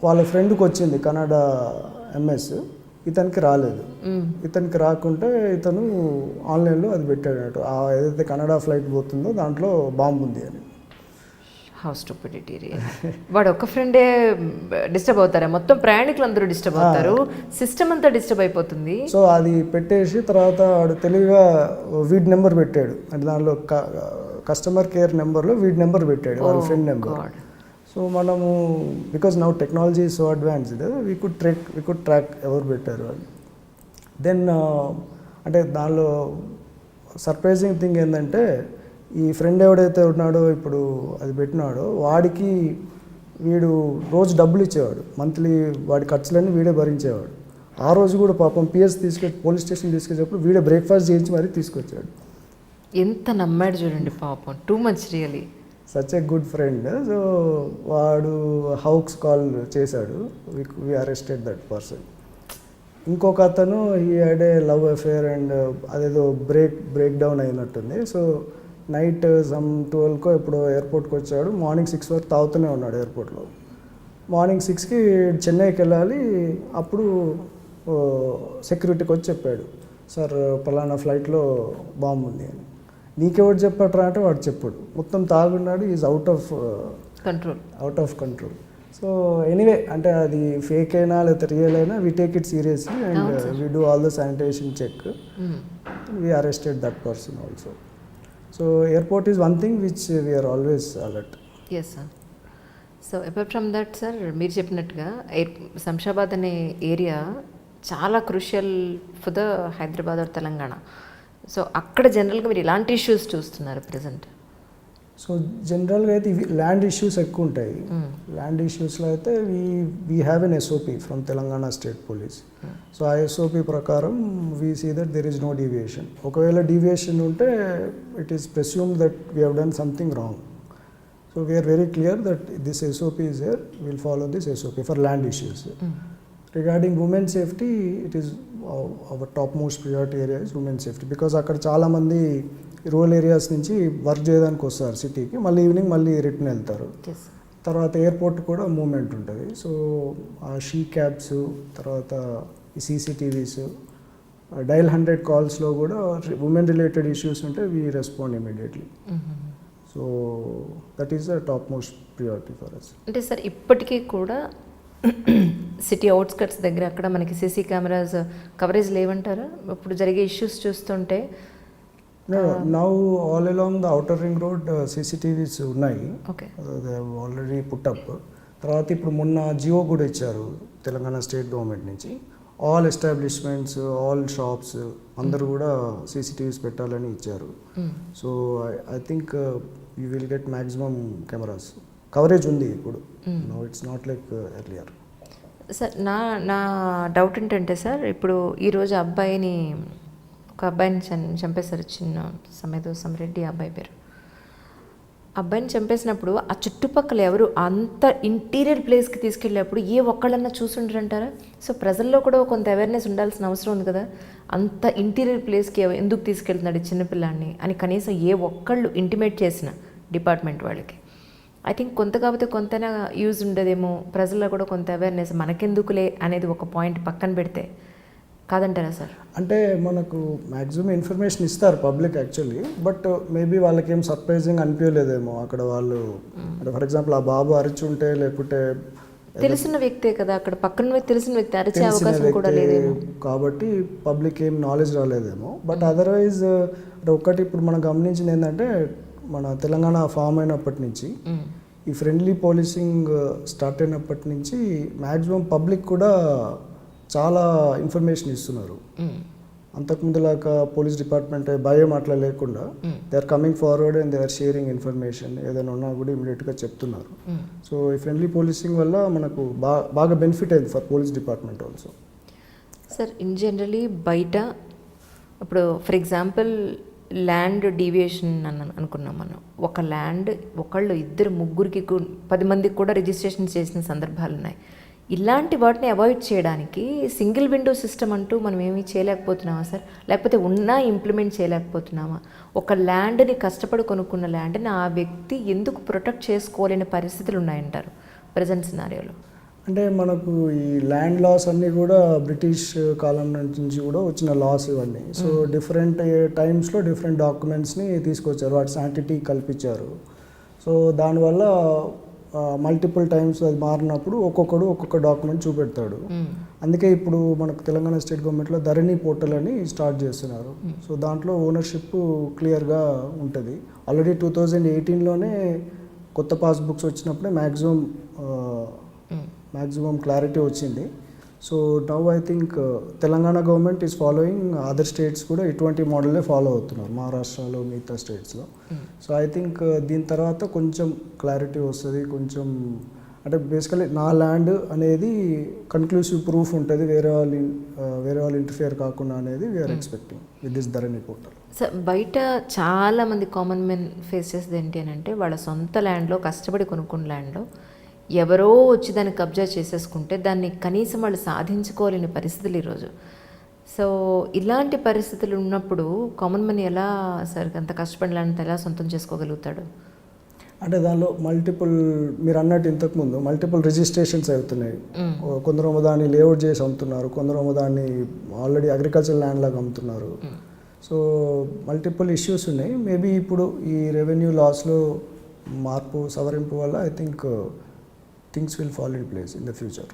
వాళ్ళ ఫ్రెండ్కి వచ్చింది కన్నడ MS, ఇతనికి రాలేదు. ఇతనికి రాకుంటే ఇతను ఆన్లైన్లో అది పెట్టాడు, ఏదైతే కన్నడ ఫ్లైట్ పోతుందో దాంట్లో బాంబు ఉంది అని. How stupidity. వాడు ఒక ఫ్రెండే డిస్టర్బ్ అవుతారా? మొత్తం ప్రయాణికులు అందరూ డిస్టర్బ్ అవుతారు, సిస్టమ్ అంతా డిస్టర్బ్ అయిపోతుంది. సో అది పెట్టేసి తర్వాత వాడు తెలివిగా వీడి నెంబర్ పెట్టాడు. అంటే దానిలో కస్టమర్ కేర్ నెంబర్లో వీడి నెంబర్ పెట్టాడు, వాళ్ళ ఫ్రెండ్ నెంబర్. సో మనము because now technology so advanced, we could track ఎవరు పెట్టారు అని. దెన్ అంటే దానిలో సర్ప్రైజింగ్ థింగ్ ఏంటంటే, ఈ ఫ్రెండ్ ఎవడైతే ఉన్నాడో ఇప్పుడు అది పెట్టినాడో వాడికి వీడు రోజు డబ్బులు ఇచ్చేవాడు, మంత్లీ వాడి ఖర్చులన్నీ వీడే భరించేవాడు. ఆ రోజు కూడా పాపం PS పోలీస్ స్టేషన్ తీసుకొచ్చేటప్పుడు వీడే బ్రేక్ఫాస్ట్ చేయించి మరీ తీసుకొచ్చాడు. ఎంత నమ్మాడు చూడండి పాపం, too much really. Such a good friend. So వాడు హౌక్స్ కాల్ చేశాడు, వి అరెస్టెడ్ దట్ పర్సన్. ఇంకొక అతను ఈ had a love affair and అదేదో బ్రేక్ డౌన్ అయినట్టుంది. సో నైట్ సమ్ 12కో ఎప్పుడో ఎయిర్పోర్ట్కి వచ్చాడు. మార్నింగ్ 6 వరకు తాగుతూనే ఉన్నాడు ఎయిర్పోర్ట్లో. మార్నింగ్ 6కి చెన్నైకి వెళ్ళాలి. అప్పుడు సెక్యూరిటీకి వచ్చి చెప్పాడు, సార్ పలానా ఫ్లైట్లో బాంబు ఉంది అని. నీకెవరు చెప్పట్రా అంటే వాడు చెప్పాడు. మొత్తం తాగున్నాడు, is out of control. So anyway, అంటే అది ఫేక్ అయినా లేకపోతే రియల్ అయినా we take it seriously and we do all the sanitation check. We arrested that person also. So airport is one thing which we are always alert. Yes sir. So apart from that sir, మీరు చెప్పినట్టుగా శంషాబాద్ అనే ఏరియా చాలా crucial for the Hyderabad or Telangana. So అక్కడ జనరల్గా మీరు ఇలాంటి ఇష్యూస్ చూస్తున్నారు ప్రజెంట్? సో జనరల్గా అయితే ఇవి ల్యాండ్ ఇష్యూస్ ఎక్కువ ఉంటాయి. ల్యాండ్ ఇష్యూస్లో అయితే we have an SOP from Telangana state police. So ఆ SOP ప్రకారం we see that there is no deviation. ఒకవేళ డీవియేషన్ ఉంటే it is presumed that we have done something wrong. So we are very clear that this SOP is there, will follow this SOP for land issues. Regarding women safety, it is our top most priority area is women safety. Because అక్కడ చాలామంది రూరల్ ఏరియాస్ నుంచి వర్క్ చేయడానికి వస్తారు సిటీకి, మళ్ళీ ఈవినింగ్ మళ్ళీ రిటర్న్ వెళ్తారు. తర్వాత ఎయిర్పోర్ట్ కూడా మూమెంట్ ఉంటుంది. సో ఆ షీ క్యాబ్స్, తర్వాత ఈ CCTVs, డైల్ 100 కాల్స్లో కూడా ఉమెన్ రిలేటెడ్ ఇష్యూస్ ఉంటే we respond immediately. So that is the top most priority for us. అంటే సార్ ఇప్పటికీ కూడా సిటీ అవుట్స్కట్స్ దగ్గర అక్కడ మనకి సీసీ కెమెరాస్ కవరేజ్ లేవంటారా ఇప్పుడు జరిగే ఇష్యూస్ చూస్తుంటే? Now all along the outer ring road CCTVs ఉన్నాయి. Okay, they already put up. తర్వాత ఇప్పుడు మొన్న జియో కూడా ఇచ్చారు తెలంగాణ స్టేట్ గవర్నమెంట్ నుంచి. ఆల్ ఎస్టాబ్లిష్మెంట్స్, ఆల్ షాప్స్ అందరూ కూడా CCTVs పెట్టాలని ఇచ్చారు. So I think you will get maximum cameras coverage ఉంది ఇప్పుడు. No it's not like earlier. Sir నా డౌట్ ఏంటంటే సార్, ఇప్పుడు ఈరోజు ఒక అబ్బాయిని చంపేశారు, చిన్న సమరెడ్డి అబ్బాయి పేరు. అబ్బాయిని చంపేసినప్పుడు ఆ చుట్టుపక్కల ఎవరు అంత ఇంటీరియర్ ప్లేస్కి తీసుకెళ్ళేప్పుడు ఏ ఒక్కళ్ళన్నా చూసుంటారంటారా? సో ప్రజల్లో కూడా కొంత అవేర్నెస్ ఉండాల్సిన అవసరం ఉంది కదా. అంత ఇంటీరియర్ ప్లేస్కి ఎందుకు తీసుకెళ్తున్నాడు చిన్నపిల్లాన్ని అని కనీసం ఏ ఒక్కళ్ళు ఇంటిమేట్ చేసిన డిపార్ట్మెంట్ వాళ్ళకి ఐ థింక్ కొంత కాకపోతే కొంతైనా యూజ్ ఉండదేమో, ప్రజల్లో కూడా కొంత అవేర్నెస్ మనకెందుకులే అనేది ఒక పాయింట్ పక్కన పెడితే కాదంటారా సార్? అంటే మనకు మ్యాక్సిమం ఇన్ఫర్మేషన్ ఇస్తారు పబ్లిక్ యాక్చువల్లీ, బట్ మేబీ వాళ్ళకి ఏం సర్ప్రైజింగ్ అనిపించలేదేమో అక్కడ వాళ్ళు. అంటే ఫర్ ఎగ్జాంపుల్ ఆ బాబు అరిచుంటే లేకుంటే తెలిసిన వ్యక్తే కదా, అక్కడ పక్కన తెలిసిన వ్యక్తి అరిచే అవకాశం కూడా లేదేమో కాబట్టి పబ్లిక్ ఏం నాలెడ్జ్ రాలేదేమో. బట్ అదర్వైజ్ అంటే ఒకటి ఇప్పుడు మనం గమనించింది ఏంటంటే మన తెలంగాణ ఫామ్ అయినప్పటి నుంచి ఈ ఫ్రెండ్లీ పోలీసింగ్ స్టార్ట్ అయినప్పటి నుంచి మ్యాక్సిమం పబ్లిక్ కూడా చాలా ఇన్ఫర్మేషన్ ఇస్తున్నారు. అంతకుముందులాగా పోలీస్ డిపార్ట్మెంట్ భయం అట్లా లేకుండా they are coming forward and they are sharing information. ఏదైనా ఉన్నా కూడా ఇమీడియట్గా చెప్తున్నారు. సో ఈ ఫ్రెండ్లీ పోలీసింగ్ వల్ల మనకు బాగా బెనిఫిట్ అయింది for police department also. Sir in generally బయట ఇప్పుడు ఫర్ ఎగ్జాంపుల్ ల్యాండ్ డీవియేషన్ అనుకున్నాం మనం. ఒక ల్యాండ్ ఒకళ్ళు ఇద్దరు ముగ్గురికి 10 మందికి కూడా రిజిస్ట్రేషన్ చేసిన సందర్భాలు ఉన్నాయి. ఇలాంటి వాటిని అవాయిడ్ చేయడానికి సింగిల్ విండో సిస్టమ్ అంటూ మనం ఏమీ చేయలేకపోతున్నామా సార్? లేకపోతే ఉన్నా ఇంప్లిమెంట్ చేయలేకపోతున్నామా? ఒక ల్యాండ్ని కష్టపడి కొనుక్కున్న ల్యాండ్ని ఆ వ్యక్తి ఎందుకు ప్రొటెక్ట్ చేసుకోలేని పరిస్థితులు ఉన్నాయంటారు ప్రజెంట్ సినారియోలో? అంటే మనకు ఈ ల్యాండ్ లాస్ అన్నీ కూడా బ్రిటిష్ కాలం నుంచి కూడా వచ్చిన లాస్ ఇవన్నీ. సో డిఫరెంట్ టైమ్స్లో డిఫరెంట్ డాక్యుమెంట్స్ని తీసుకొచ్చారు, వాటి శాంటిటీ కల్పించారు. సో దానివల్ల మల్టిపుల్ టైమ్స్ అది మారినప్పుడు ఒక్కొక్క డాక్యుమెంట్ చూపెడతాడు. అందుకే ఇప్పుడు మనకు తెలంగాణ స్టేట్ గవర్నమెంట్లో ధరణి పోర్టల్ అని స్టార్ట్ చేస్తున్నారు. సో దాంట్లో ఓనర్షిప్ క్లియర్గా ఉంటుంది. ఆల్రెడీ 2018లోనే కొత్త పాస్బుక్స్ వచ్చినప్పుడే మ్యాక్సిమం క్లారిటీ వచ్చింది. So now I think Telangana government is following other states కూడా ఇటువంటి మోడలే ఫాలో అవుతున్నారు, మహారాష్ట్రలో మిగతా స్టేట్స్లో. సో ఐ థింక్ దీని తర్వాత కొంచెం క్లారిటీ వస్తుంది. కొంచెం అంటే బేసికలీ నా ల్యాండ్ అనేది కన్క్లూసివ్ ప్రూఫ్ ఉంటుంది, వేరే వాళ్ళు ఇంటర్ఫియర్ కాకుండా అనేది we're expecting with this Dharani portal. Sir బయట చాలామంది కామన్ మెన్ ఫేస్ చేసేది ఏంటి అని అంటే వాళ్ళ సొంత ల్యాండ్లో కష్టపడి కొనుక్కున్న ల్యాండ్లో ఎవరో వచ్చి దాన్ని కబ్జా చేసేసుకుంటే దాన్ని కనీసం వాళ్ళు సాధించుకోలేని పరిస్థితులు ఈరోజు. సో ఇలాంటి పరిస్థితులు ఉన్నప్పుడు కామన్ మనీ ఎలా సార్ అంత కష్టపడాలంటే ఎలా సొంతం చేసుకోగలుగుతాడు? అంటే దానిలో మీరు అన్నట్టు ఇంతకుముందు మల్టిపుల్ రిజిస్ట్రేషన్స్ అవుతున్నాయి. కొందరు దాన్ని లేఅవుట్ చేసి అమ్ముతున్నారు, కొందరు దాన్ని ఆల్రెడీ అగ్రికల్చర్ ల్యాండ్ లాగా అమ్ముతున్నారు. సో మల్టిపుల్ ఇష్యూస్ ఉన్నాయి. మేబీ ఇప్పుడు ఈ రెవెన్యూ లాస్లో సవరింపు వల్ల I think things will fall in place in the future.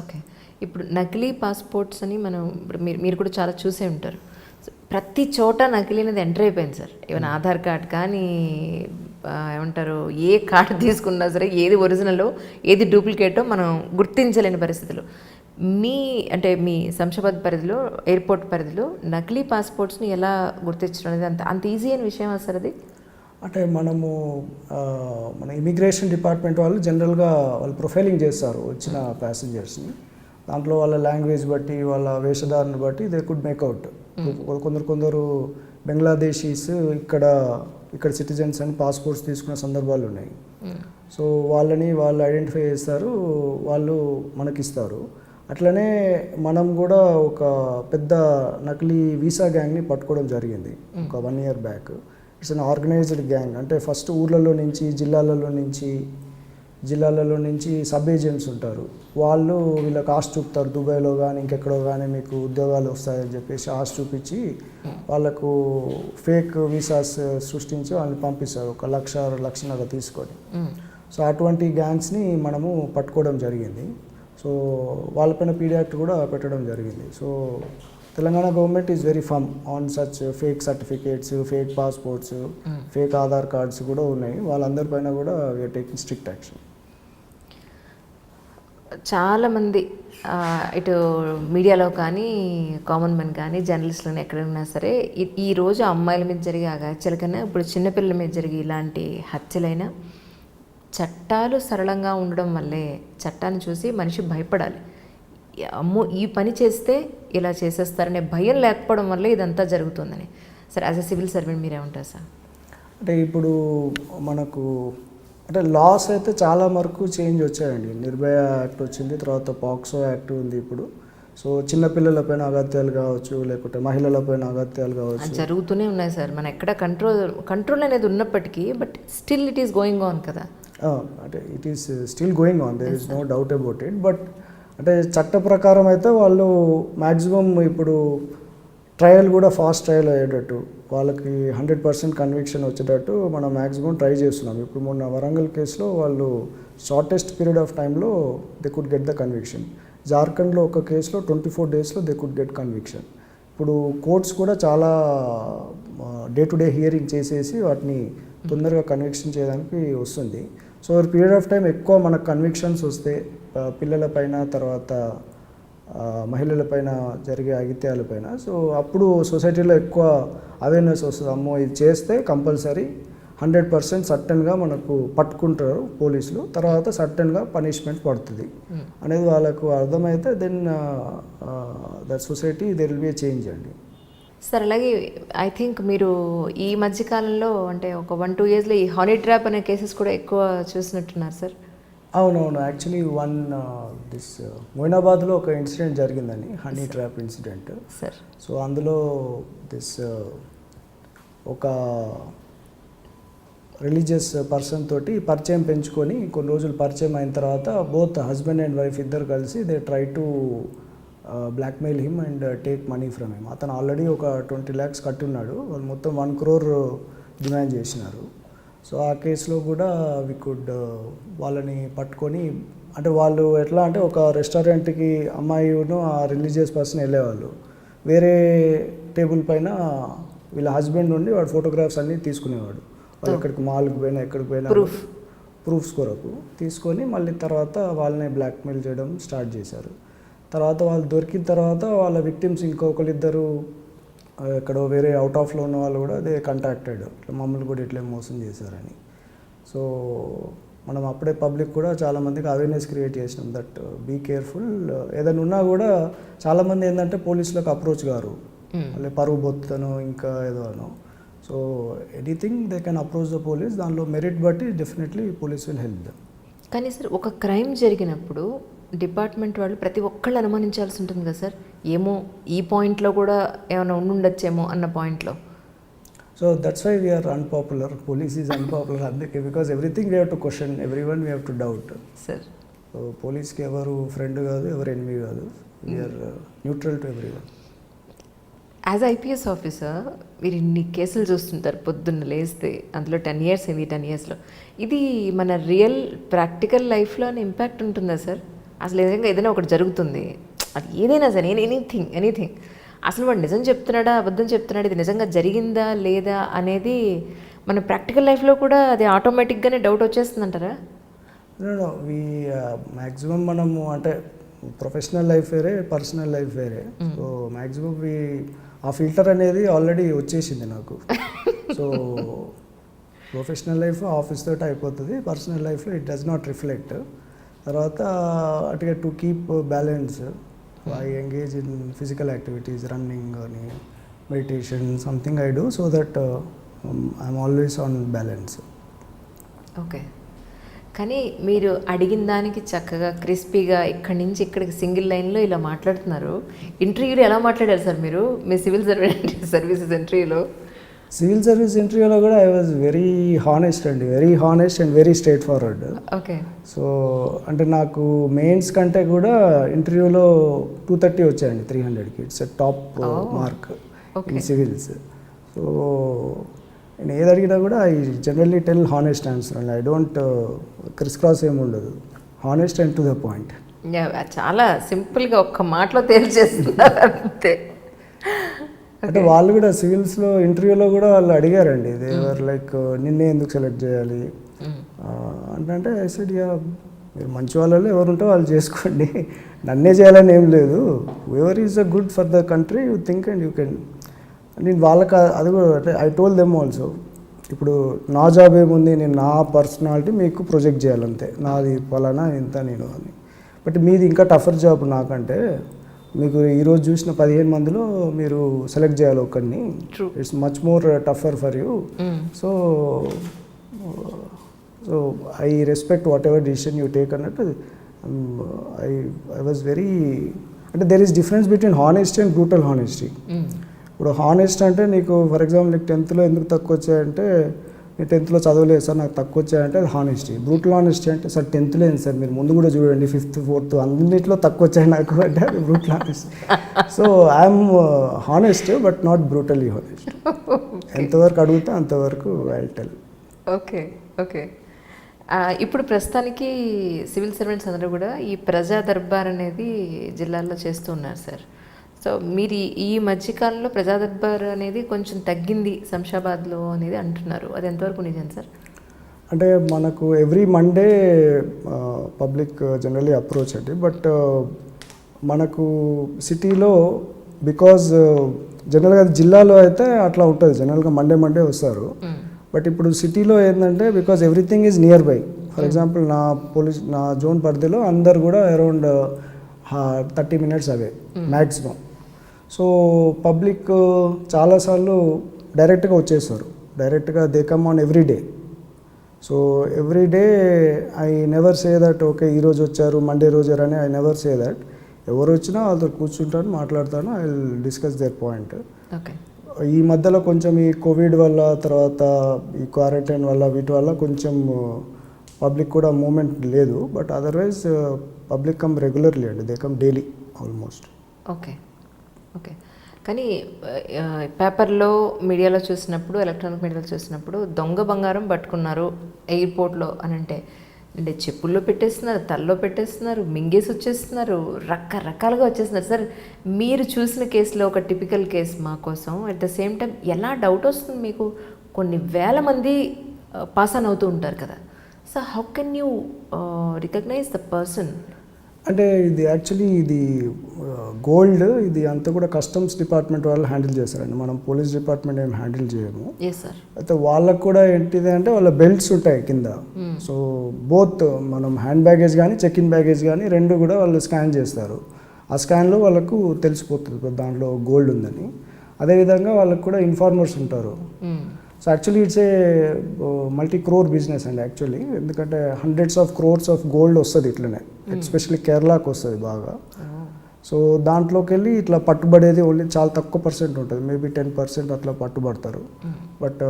Okay, ఇప్పుడు నకిలీ పాస్పోర్ట్స్ అని మనం ఇప్పుడు మీరు కూడా చాలా చూసే ఉంటారు. ప్రతి చోట నకిలీ అనేది ఎంటర్ అయిపోయింది సార్. ఈవెన్ ఆధార్ కార్డ్ కానీ ఏమంటారు ఏ కార్డు తీసుకున్నా సరే ఏది ఒరిజినలో ఏది డూప్లికేటో మనం గుర్తించలేని పరిస్థితులు. మీ శంషాబాద్ పరిధిలో ఎయిర్పోర్ట్ పరిధిలో నకిలీ పాస్పోర్ట్స్ని ఎలా గుర్తించడం అనేది అంత ఈజీ అయిన విషయం సార్ అది? అంటే మన ఇమిగ్రేషన్ డిపార్ట్మెంట్ వాళ్ళు జనరల్గా వాళ్ళు ప్రొఫైలింగ్ చేస్తారు వచ్చిన ప్యాసింజర్స్ని. దాంట్లో వాళ్ళ లాంగ్వేజ్ బట్టి వాళ్ళ వేషధారణ బట్టి దే కుడ్ మేక్అవుట్. కొందరు బంగ్లాదేశీస్ ఇక్కడ సిటిజన్స్ అని పాస్పోర్ట్స్ తీసుకున్న సందర్భాలు ఉన్నాయి. సో వాళ్ళు ఐడెంటిఫై చేస్తారు, వాళ్ళు మనకిస్తారు. అట్లనే మనం కూడా ఒక పెద్ద నకిలీ వీసా గ్యాంగ్ని పట్టుకోవడం జరిగింది ఒక 1 year back. It's an organised gang. అంటే ఫస్ట్ ఊర్లలో నుంచి జిల్లాలలో నుంచి సబ్ ఏజెంట్స్ ఉంటారు. వాళ్ళు వీళ్ళకి ఆశ చూపుతారు, దుబాయ్లో కానీ ఇంకెక్కడో కానీ మీకు ఉద్యోగాలు వస్తాయని చెప్పేసి ఆశ చూపించి వాళ్ళకు ఫేక్ వీసాస్ సృష్టించి వాళ్ళని పంపిస్తారు 1 లక్ష 2 లక్షన్నర తీసుకొని. సో అటువంటి గ్యాంగ్స్ని మనము పట్టుకోవడం జరిగింది. సో వాళ్ళపైన పీడీ యాక్ట్ కూడా పెట్టడం జరిగింది. So Telangana government is very firm on such fake certificates, fake passports, fake Aadhaar cards కూడా ఉన్నాయి. వాళ్ళందరిపైన కూడా వీఆర్ టేకింగ్ స్ట్రిక్ట్ యాక్షన్. చాలామంది ఇటు మీడియాలో కానీ కామన్ మెన్ కానీ జర్నలిస్టులను ఎక్కడైనా సరే ఈరోజు అమ్మాయిల మీద జరిగే అగాత్యాల కన్నా ఇప్పుడు చిన్నపిల్లల మీద జరిగే ఇలాంటి హత్యలైనా చట్టాలు సరళంగా ఉండడం వల్లే చట్టాన్ని చూసి మనిషి భయపడాలి. అమ్మో ఈ పని చేస్తే ఇలా చేసేస్తారనే భయం లేకపోవడం వల్లే ఇదంతా జరుగుతుందని. Sir as a civil servant మీరేమంటారు సార్? అంటే ఇప్పుడు మనకు అంటే లాస్ అయితే చాలా వరకు చేంజ్ వచ్చాయండి. నిర్భయ యాక్ట్ వచ్చింది, తర్వాత పాక్సో యాక్ట్ ఉంది ఇప్పుడు. సో చిన్నపిల్లలపైన అగత్యాలు కావచ్చు, లేకుంటే మహిళలపైన అగత్యాలు కావచ్చు, జరుగుతూనే ఉన్నాయి సార్. మన ఎక్కడ కంట్రోల్ అనేది ఉన్నప్పటికీ but still it is going on కదా. అంటే it is still going on, there is no doubt about it. But అంటే చట్ట ప్రకారం అయితే వాళ్ళు మ్యాక్సిమం ఇప్పుడు ట్రయల్ కూడా ఫాస్ట్ ట్రయల్ అయ్యేటట్టు, వాళ్ళకి 100% కన్విక్షన్ వచ్చేటట్టు మనం మ్యాక్సిమం ట్రై చేస్తున్నాం. ఇప్పుడు మొన్న వరంగల్ కేసులో వాళ్ళు షార్టెస్ట్ పీరియడ్ ఆఫ్ టైంలో they could get the conviction. జార్ఖండ్లో ఒక కేసులో 24 డేస్లో దే కుడ్ గెట్ కన్విక్షన్. ఇప్పుడు కోర్ట్స్ కూడా చాలా డే టు డే హియరింగ్ చేసేసి వాటిని తొందరగా కన్విక్షన్ చేయడానికి వస్తుంది. సో పీరియడ్ ఆఫ్ టైం ఎక్కువ మనకు కన్విక్షన్స్ వస్తే పిల్లలపైన, తర్వాత మహిళలపైన జరిగే అగిత్యాలపైన, సో అప్పుడు సొసైటీలో ఎక్కువ అవేర్నెస్ వస్తుంది. అమ్మో ఇది చేస్తే కంపల్సరీ 100% సర్టన్గా మనకు పట్టుకుంటారు పోలీసులు, తర్వాత సర్టన్గా పనిష్మెంట్ పడుతుంది అనేది వాళ్ళకు అర్థమైతే then that society there will be a change అండి. సార్ అలాగే ఐ థింక్ మీరు ఈ మధ్యకాలంలో అంటే ఒక 1-2 ఇయర్స్లో ఈ హనీ ట్రాప్ అనే కేసెస్ కూడా ఎక్కువ చూసినట్టున్నారు సార్. అవునవును, యాక్చువల్లీ మొయినాబాద్లో ఒక ఇన్సిడెంట్ జరిగిందని, honey trap incident sir. So అందులో ఒక రిలీజియస్ పర్సన్ తోటి పరిచయం పెంచుకొని కొన్ని రోజులు పరిచయం అయిన తర్వాత బోత్ హస్బెండ్ అండ్ వైఫ్ ఇద్దరు కలిసి they try to blackmail him and take money from him. అతను ఆల్రెడీ ఒక 20 lakhs కట్టున్నాడు, వాళ్ళు మొత్తం 1 crore డిమాండ్ చేసినారు. సో ఆ కేసులో కూడా వి కుడ్ వాళ్ళని పట్టుకొని, అంటే వాళ్ళు ఎట్లా అంటే ఒక రెస్టారెంట్కి అమ్మాయిను ఆ రిలీజియస్ పర్సన్ వెళ్ళేవాళ్ళు, వేరే టేబుల్ పైన వీళ్ళ హస్బెండ్ నుండి వాడు ఫోటోగ్రాఫ్స్ అన్నీ తీసుకునేవాడు. వాళ్ళు ఎక్కడికి మాల్కి పోయినా ఎక్కడికి పోయినా ప్రూఫ్స్ కొరకు తీసుకొని మళ్ళీ తర్వాత వాళ్ళని బ్లాక్మెయిల్ చేయడం స్టార్ట్ చేశారు. తర్వాత వాళ్ళు దొరికిన తర్వాత వాళ్ళ విక్టిమ్స్ ఇంకొకరిద్దరు ఎక్కడో వేరే అవుట్ ఆఫ్లో ఉన్న వాళ్ళు కూడా అదే కాంటాక్టెడ్, ఇట్లా మమ్మల్ని కూడా ఇట్లా మోసం చేశారని. సో మనం అప్పుడే పబ్లిక్ కూడా చాలామందికి అవేర్నెస్ క్రియేట్ చేసినాం దట్ బీ కేర్ఫుల్. ఏదైనా ఉన్నా కూడా చాలామంది ఏంటంటే పోలీసులకు అప్రోచ్ గారు, మళ్ళీ పరువు బొత్తను ఇంకా ఏదో అనో. So anything they can approach the police, దానిలో మెరిట్ బట్టి definitely police will help them. కానీ సార్ ఒక క్రైమ్ జరిగినప్పుడు డిపార్ట్మెంట్ వాళ్ళు ప్రతి ఒక్కళ్ళు అనుమానించాల్సి ఉంటుంది కదా సార్, ఏమో ఈ పాయింట్లో కూడా ఏమైనా ఉండుండొచ్చేమో అన్న పాయింట్లో. So that's why we are unpopular, police is unpopular అందుకే, because everything we have to question, every one we have to doubt sir. So పోలీస్కి ఎవరు ఫ్రెండ్ కాదు, ఎవరు ఎనిమి కాదు, we are neutral to every one. As IPS officer మీరు ఇన్ని కేసులు చూస్తుంటారు పొద్దున్న లేస్తే, అందులో 10 years అయింది. 10 yearsలో ఇది మన రియల్ ప్రాక్టికల్ లైఫ్లో ఇంపాక్ట్ ఉంటుందా సార్? అసలు నిజంగా ఏదైనా ఒకటి జరుగుతుంది, అది ఏదైనా సరే ఎనీథింగ్ అసలు వాడు నిజం చెప్తున్నాడా అబద్ధం చెప్తున్నాడా, ఇది నిజంగా జరిగిందా లేదా అనేది మన ప్రాక్టికల్ లైఫ్లో కూడా అది ఆటోమేటిక్గానే డౌట్ వచ్చేస్తుంది అంటారా? వీ మ్యాక్సిమం మనము అంటే ప్రొఫెషనల్ లైఫ్ వేరే, పర్సనల్ లైఫ్ వేరే. సో మ్యాక్సిమం ఆ ఫిల్టర్ అనేది ఆల్రెడీ వచ్చేసింది నాకు. సో ప్రొఫెషనల్ లైఫ్ ఆఫీస్ తోటి అయిపోతుంది, పర్సనల్ లైఫ్లో ఇట్ డస్ నాట్ రిఫ్లెక్ట్. తర్వాత అటుగా to keep balance I engage in physical activities, running అని, meditation, something I do so that I'm always on balance. Okay, కానీ మీరు అడిగిన దానికి చక్కగా క్రిస్పీగా ఇక్కడి నుంచి ఇక్కడికి సింగిల్ లైన్లో ఇలా మాట్లాడుతున్నారు. ఇంటర్వ్యూలో ఎలా మాట్లాడారు సార్ మీరు మీ సివిల్ సర్వీసెస్ ఇంటర్వ్యూలో? సివిల్ సర్వీస్ ఇంటర్వ్యూలో కూడా I was very honest and very straight forward. Okay. So అంటే నాకు మెయిన్స్ కంటే కూడా ఇంటర్వ్యూలో 230 వచ్చాయండి 300కి. It's top mark in civils. So నేను ఏది అడిగినా కూడా I generally tell honest answer and I don't criss cross ఏమి ఉండదు, honest and to the point. చాలా సింపుల్గా ఒక్క మాటలో తేల్చేస్తున్నారు అంతే. అంటే వాళ్ళు కూడా సివిల్స్లో ఇంటర్వ్యూలో కూడా వాళ్ళు అడిగారండి, దేవర్ లైక్ నిన్నే ఎందుకు సెలెక్ట్ చేయాలి అంటే ఐ సెడ్ యా మీరు మంచి వాళ్ళలో ఎవరు ఉంటే వాళ్ళు చేసుకోండి, నన్నే చేయాలని ఏం లేదు, ever is a good for the country you think and you can. నేను వాళ్ళకి అది కూడా అంటే ఐ టోల్ దెమ్ ఆల్సో, ఇప్పుడు నా జాబ్ ఏముంది, నేను నా పర్సనాలిటీ మీకు ప్రొజెక్ట్ చేయాలంతే, నాది పలానా ఇంత నేను అని. బట్ మీది ఇంకా టఫర్ జాబ్ నాకంటే, మీకు ఈరోజు చూసిన 15 మందిలో మీరు సెలెక్ట్ చేయాలి ఒకరిని, it's much more టఫర్ for you. So so I respect what ever decision you take అన్నట్టు. ఐ వాజ్ వెరీ అంటే there is difference between honesty and brutal honesty. ఇప్పుడు హానెస్ట్ అంటే నీకు ఫర్ ఎగ్జాంపుల్ నీకు 10th ఎందుకు తక్కువ వచ్చాయంటే, నేను 10th చదవలేదు సార్ నాకు తక్కువ వచ్చాయంటే అది హానెస్టీ. బ్రూటల్ హానెస్టీ అంటే సార్ 10th ఏంటి సార్ మీరు ముందు కూడా చూడండి 5th 4th అన్నింటిలో తక్కువ వచ్చాయి నాకు అంటే అది brutal honesty. So I'm honest but not brutally honest. ఎంతవరకు అడిగితే అంతవరకు ఐ టెల్. Okay okay. ఇప్పుడు ప్రస్తుతానికి సివిల్ సర్వెంట్స్ అందరూ కూడా ఈ ప్రజా దర్బార్ అనేది జిల్లాల్లో చేస్తూ ఉన్నారు సార్. సో మీరు ఈ మధ్యకాలంలో ప్రజా దర్బార్ అనేది కొంచెం తగ్గింది శంషాబాద్లో అనేది అంటున్నారు, అది ఎంతవరకు నిజం సార్? అంటే మనకు every Monday public generally approach అండి, బట్ మనకు సిటీలో బికాజ్ జనరల్గా నా అయితే అట్లా ఉంటుంది, జనరల్గా మండే వస్తారు. బట్ ఇప్పుడు సిటీలో ఏంటంటే because everything is near by. For example నా జోన్ పరిధిలో అందరు కూడా అరౌండ్ 30 minutes అవే మ్యాక్సిమం. సో పబ్లిక్ చాలాసార్లు డైరెక్ట్గా వచ్చేస్తారు, డైరెక్ట్గా they come on every day. So every day I never say that okay ఈరోజు వచ్చారు మండే రోజు అని ఐ నెవర్ సే దట్. ఎవరు వచ్చినా వాళ్ళతో కూర్చుంటాను, మాట్లాడతాను, I will discuss there point. Okay. ఈ మధ్యలో కొంచెం ఈ కోవిడ్ వల్ల తర్వాత ఈ క్వారంటైన్ వల్ల వీటి వల్ల కొంచెం పబ్లిక్ కూడా మూమెంట్ లేదు, but otherwise public come regularly అండి, they come daily almost. Okay okay. కానీ పేపర్లో మీడియాలో చూసినప్పుడు, ఎలక్ట్రానిక్ మీడియాలో చూసినప్పుడు దొంగ బంగారం పట్టుకున్నారు ఎయిర్పోర్ట్లో అని అంటే చెప్పుల్లో పెట్టేస్తున్నారు, తల్లో పెట్టేస్తున్నారు, మింగేసి వచ్చేస్తున్నారు, రకరకాలుగా వచ్చేస్తున్నారు. సార్ మీరు చూసిన కేసులో ఒక టిపికల్ కేసు మా కోసం, అట్ ద సేమ్ టైం ఎలా డౌట్ వస్తుంది మీకు, కొన్ని వేల మంది పాస్ ఆన్ అవుతూ ఉంటారు కదా, so how can you recognize the person? అంటే ఇది యాక్చువల్లీ ఇది గోల్డ్ ఇది అంతా కూడా కస్టమ్స్ డిపార్ట్మెంట్ వాళ్ళు హ్యాండిల్ చేస్తారండి, మనం పోలీస్ డిపార్ట్మెంట్ ఏం హ్యాండిల్ చేయము. అయితే వాళ్ళకు కూడా ఏంటిది అంటే వాళ్ళ బెల్ట్స్ ఉంటాయి కింద. సో బోత్ మనం హ్యాండ్ బ్యాగేజ్ కానీ చెక్ ఇన్ బ్యాగేజ్ కానీ రెండు కూడా వాళ్ళు స్కాన్ చేస్తారు. ఆ స్కాన్లో వాళ్ళకు తెలిసిపోతుంది దాంట్లో గోల్డ్ ఉందని. అదేవిధంగా వాళ్ళకు కూడా ఇన్ఫార్మర్స్ ఉంటారు. So actually it's a multi crore business అండి యాక్చువల్లీ, ఎందుకంటే hundreds of crores of gold వస్తుంది ఇట్లనే, ఎస్పెషల్లీ కేరళకు వస్తుంది బాగా. సో దాంట్లోకి వెళ్ళి ఇట్లా పట్టుబడేది ఓన్లీ చాలా తక్కువ % ఉంటుంది, మేబీ 10% అట్లా పట్టుబడతారు. బట్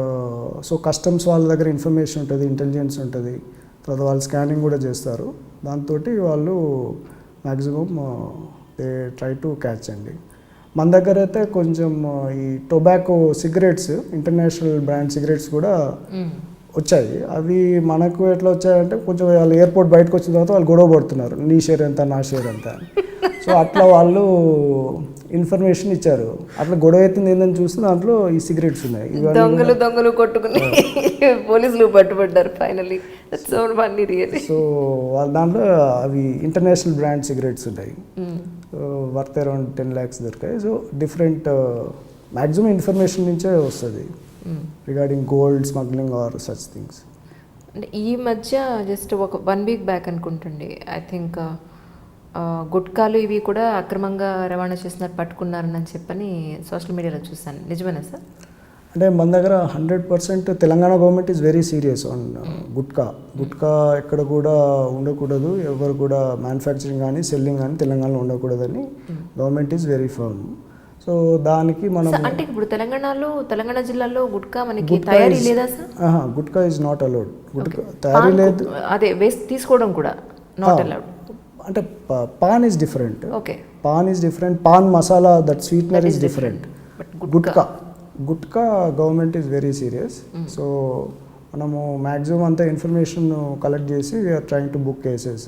సో కస్టమ్స్ వాళ్ళ దగ్గర ఇన్ఫర్మేషన్ ఉంటుంది, ఇంటెలిజెన్స్ ఉంటుంది, తర్వాత వాళ్ళు స్కానింగ్ కూడా చేస్తారు. దాంతో వాళ్ళు maximum they try to catch అండి. మన దగ్గర అయితే కొంచెం ఈ tobacco cigarettes, international brand cigarettes కూడా వచ్చాయి. అవి మనకు ఎట్లా వచ్చాయంటే కొంచెం వాళ్ళు ఎయిర్పోర్ట్ బయటకు వచ్చిన తర్వాత వాళ్ళు గొడవ పడుతున్నారు, నీ షేర్ ఎంత నా షేర్ ఎంత. సో అట్లా వాళ్ళు ఇన్ఫర్మేషన్ ఇచ్చారు, అట్లా గొడవ అవుతుంది ఏంటని చూస్తే దాంట్లో ఈ సిగరెట్స్ ఉన్నాయి. దొంగలు కొట్టుకుని పోలీసులు పట్టుబడ్డారు ఫైనల్లీ. సో వాళ్ళ దాంట్లో అవి ఇంటర్నేషనల్ బ్రాండ్ సిగరెట్స్ ఉన్నాయి, వర్త్ అరౌండ్ 10 lakhs దొరికాయి. సో డిఫరెంట్ మ్యాక్సిమం ఇన్ఫర్మేషన్ నుంచే వస్తుంది regarding gold smuggling or such things. అంటే ఈ మధ్య జస్ట్ ఒక 1 week బ్యాక్ అనుకుంటుండే, ఐ థింక్ గుట్కాలు ఇవి కూడా అక్రమంగా రవాణా చేస్తున్నారు పట్టుకున్నారని చెప్పని సోషల్ మీడియాలో చూసాను, నిజమేనా సార్? అంటే మన దగ్గర 100% Telangana government is very serious on gutka ఎక్కడ కూడా ఉండకూడదు, ఎవరు కూడా మ్యానుఫ్యాక్చరింగ్ కానీ సెల్లింగ్ కానీ తెలంగాణలో ఉండకూడదని government is very firm. So దానికి మనం అంటే ఇప్పుడు తెలంగాణ జిల్లాలో గుట్కా మనకి తయారీ లేదా sir? Gutka is not allowed, gutka తయారీ లేదు, అదే వేస్ట్ తీసుకోవడం కూడా నాట్ అలౌడ్. అంటే paan is different, okay, paan is different, paan masala that sweetener is different. Gutka government is very serious. So మనము మ్యాక్సిమం అంతా ఇన్ఫర్మేషన్ కలెక్ట్ చేసి we're trying to book cases.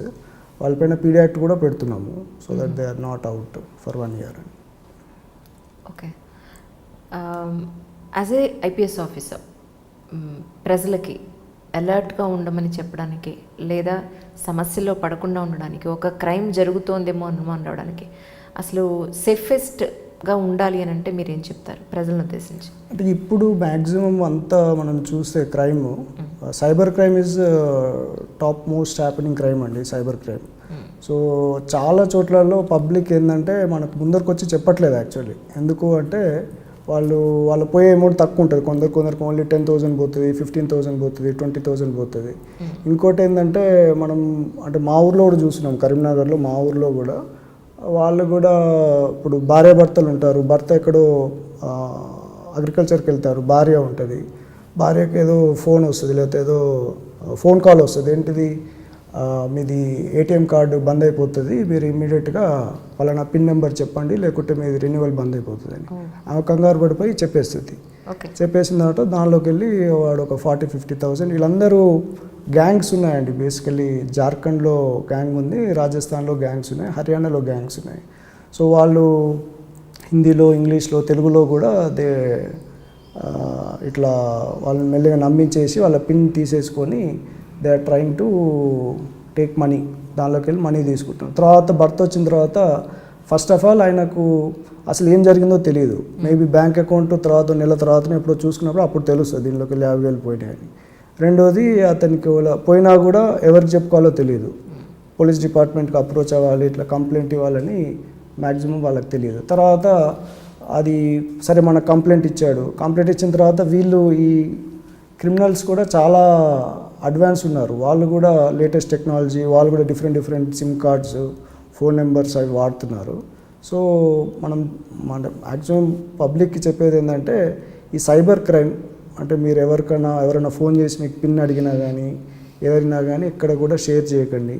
వాళ్ళపైన పీడీ యాక్ట్ కూడా పెడుతున్నాము so that they are not out for 1 year అని. Okay. As a IPS officer ప్రజలకి అలర్ట్గా ఉండమని చెప్పడానికి లేదా సమస్యలో పడకుండా ఉండడానికి, ఒక క్రైమ్ జరుగుతోందేమో అనుకోవడానికి అసలు సేఫెస్ట్గా ఉండాలి అని అంటే మీరు ఏం చెప్తారు ప్రజలను ఉద్దేశించి? అంటే ఇప్పుడు మ్యాక్సిమం అంతా మనం చూస్తే crime, cyber crime is top most happening crime అండి, సైబర్ క్రైమ్. సో చాలా చోట్లలో పబ్లిక్ ఏంటంటే మనకు ముందరికి వచ్చి చెప్పట్లేదు యాక్చువల్లీ. ఎందుకు అంటే వాళ్ళు పోయే అమౌంట్ తక్కువ ఉంటుంది, కొందరికి ఓన్లీ 10,000 పోతుంది, 15,000 పోతుంది, 20,000 పోతుంది. ఇంకోటి ఏంటంటే మనం అంటే మా ఊర్లో కూడా చూస్తున్నాం, కరీంనగర్లో మా ఊర్లో కూడా వాళ్ళు కూడా ఇప్పుడు భార్యాభర్తలు ఉంటారు, భర్త ఎక్కడో అగ్రికల్చర్కి వెళ్తారు, భార్య ఉంటుంది, భార్యకి ఏదో ఫోన్ వస్తుంది లేకపోతే ఏదో ఫోన్ కాల్ వస్తుంది, ఏంటిది మీది ఏటీఎం కార్డు బంద్ అయిపోతుంది, మీరు ఇమీడియట్గా పలానా పిన్ నెంబర్ చెప్పండి లేకుంటే మీది రెన్యువల్ బంద్ అయిపోతుంది అని. ఆమె కంగారు పడిపోయి చెప్పేస్తుంది. చెప్పేసిన తర్వాత దానిలోకి వెళ్ళి వాడు ఒక 40,000-50,000. వీళ్ళందరూ గ్యాంగ్స్ ఉన్నాయండి బేసికలీ. జార్ఖండ్లో గ్యాంగ్ ఉంది, రాజస్థాన్లో గ్యాంగ్స్ ఉన్నాయి, హర్యానాలో గ్యాంగ్స్ ఉన్నాయి. సో వాళ్ళు హిందీలో, ఇంగ్లీష్లో, తెలుగులో కూడా ఇట్లా వాళ్ళని మెల్లిగా నమ్మించేసి వాళ్ళ పిన్ తీసేసుకొని they are trying to take money, దానిలోకి వెళ్ళి మనీ తీసుకుంటాం. తర్వాత భర్త వచ్చిన తర్వాత ఫస్ట్ ఆఫ్ ఆల్ ఆయనకు అసలు ఏం జరిగిందో తెలియదు. మేబీ బ్యాంక్ అకౌంట్ తర్వాత నెల తర్వాత ఎప్పుడో చూసుకున్నప్పుడు అప్పుడు తెలుస్తుంది దీనిలోకి వెళ్ళి 50,000 పోయినాయని. రెండోది అతనికి పోయినా కూడా ఎవరికి చెప్పుకోవాలో తెలియదు. పోలీస్ డిపార్ట్మెంట్కి అప్రోచ్ అవ్వాలి, ఇట్లా కంప్లైంట్ ఇవ్వాలని మ్యాక్సిమం వాళ్ళకి తెలియదు. తర్వాత అది సరే మన కంప్లైంట్ ఇచ్చాడు, కంప్లైంట్ ఇచ్చిన తర్వాత వీళ్ళు ఈ క్రిమినల్స్ కూడా చాలా అడ్వాన్స్ ఉన్నారు. వాళ్ళు కూడా లేటెస్ట్ టెక్నాలజీ, వాళ్ళు కూడా different SIM cards, phone numbers అవి వాడుతున్నారు. సో మన మ్యాక్సిమం పబ్లిక్కి చెప్పేది ఏంటంటే ఈ సైబర్ క్రైమ్ అంటే మీరు ఎవరైనా ఫోన్ చేసి మీకు పిన్ అడిగినా కానీ ఎవరైనా కానీ ఎక్కడ కూడా షేర్ చేయకండి.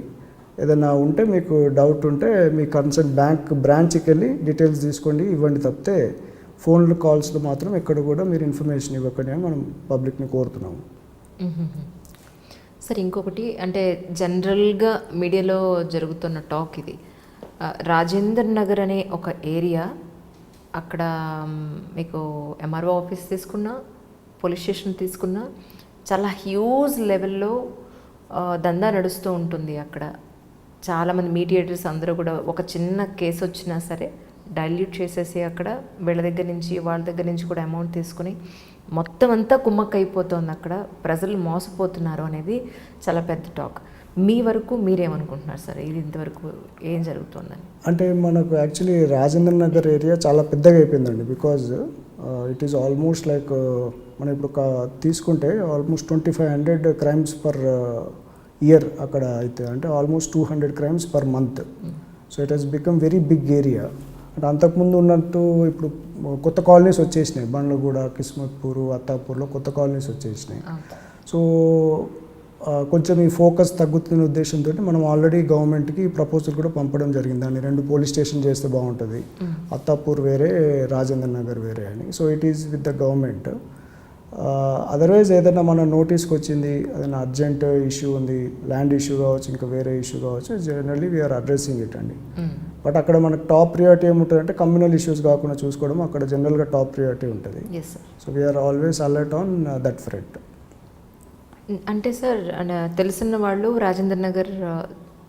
ఏదైనా ఉంటే మీకు డౌట్ ఉంటే మీ కన్సర్న్ బ్రాంచ్కి వెళ్ళి డీటెయిల్స్ తీసుకోండి, ఇవ్వండి. తప్పితే ఫోన్లు కాల్స్లో మాత్రం ఎక్కడ కూడా మీరు ఇన్ఫర్మేషన్ ఇవ్వకండి అని మనం పబ్లిక్ని కోరుతున్నాము. సార్ ఇంకొకటి అంటే జనరల్గా మీడియాలో జరుగుతున్న టాక్ ఇది, రాజేందర్ నగర్ అనే ఒక ఏరియా, అక్కడ మీకు ఎంఆర్ఓ ఆఫీస్ తీసుకున్నా, పోలీస్ స్టేషన్ తీసుకున్నా చాలా హ్యూజ్ లెవెల్లో దందా నడుస్తూ ఉంటుంది. అక్కడ చాలామంది మీడియేటర్స్ అందరూ కూడా ఒక చిన్న కేసు వచ్చినా సరే డైల్యూట్ చేసేసి అక్కడ వీళ్ళ దగ్గర నుంచి వాళ్ళ దగ్గర నుంచి కూడా అమౌంట్ తీసుకుని మొత్తం అంతా కుమ్మక్క అయిపోతుంది. అక్కడ ప్రజలు మోసపోతున్నారు అనేది చాలా పెద్ద టాక్. మీ వరకు మీరేమనుకుంటున్నారు సార్, ఇది ఇంతవరకు ఏం జరుగుతుందని? అంటే మనకు యాక్చువల్లీ రాజేంద్ర నగర్ ఏరియా చాలా పెద్దగా అయిపోయిందండి. Because it is almost like మనం ఇప్పుడు తీసుకుంటే ఆల్మోస్ట్ 2,500 క్రైమ్స్ పర్ ఇయర్ అక్కడ అయితే, అంటే almost 200 crimes per month. So it has become very big area. అంటే అంతకుముందు ఉన్నట్టు ఇప్పుడు కొత్త కాలనీస్ వచ్చేసినాయి, బండ్లగూడ, కిస్మత్పూర్, అత్తాపూర్లో కొత్త కాలనీస్ వచ్చేసినాయి. సో కొంచెం ఈ ఫోకస్ తగ్గుతున్న ఉద్దేశంతో మనం ఆల్రెడీ గవర్నమెంట్కి ప్రపోజల్ కూడా పంపడం జరిగింది. దాన్ని 2 పోలీస్ స్టేషన్ చేస్తే బాగుంటుంది, అత్తాపూర్ వేరే, రాజేంద్ర నగర్ వేరే అని. So it is with the government. Otherwise ఏదైనా మన నోటీస్కి వచ్చింది, ఏదైనా అర్జెంట్ ఇష్యూ ఉంది, ల్యాండ్ ఇష్యూ కావచ్చు, ఇంకా వేరే ఇష్యూ కావచ్చు, జనరల్లీ వీఆర్ అడ్రస్సింగ్ ఇట్ అండి. బట్ అక్కడ మనకు టాప్ ప్రియారిటీ ఏముంటుంది అంటే కమ్యూనల్ ఇష్యూస్ కాకుండా చూసుకోవడం అక్కడ జనరల్గా టాప్ ప్రియారిటీ ఉంటుంది. So we're always alert on that front. అంటే సార్ తెలిసిన వాళ్ళు రాజేంద్ర నగర్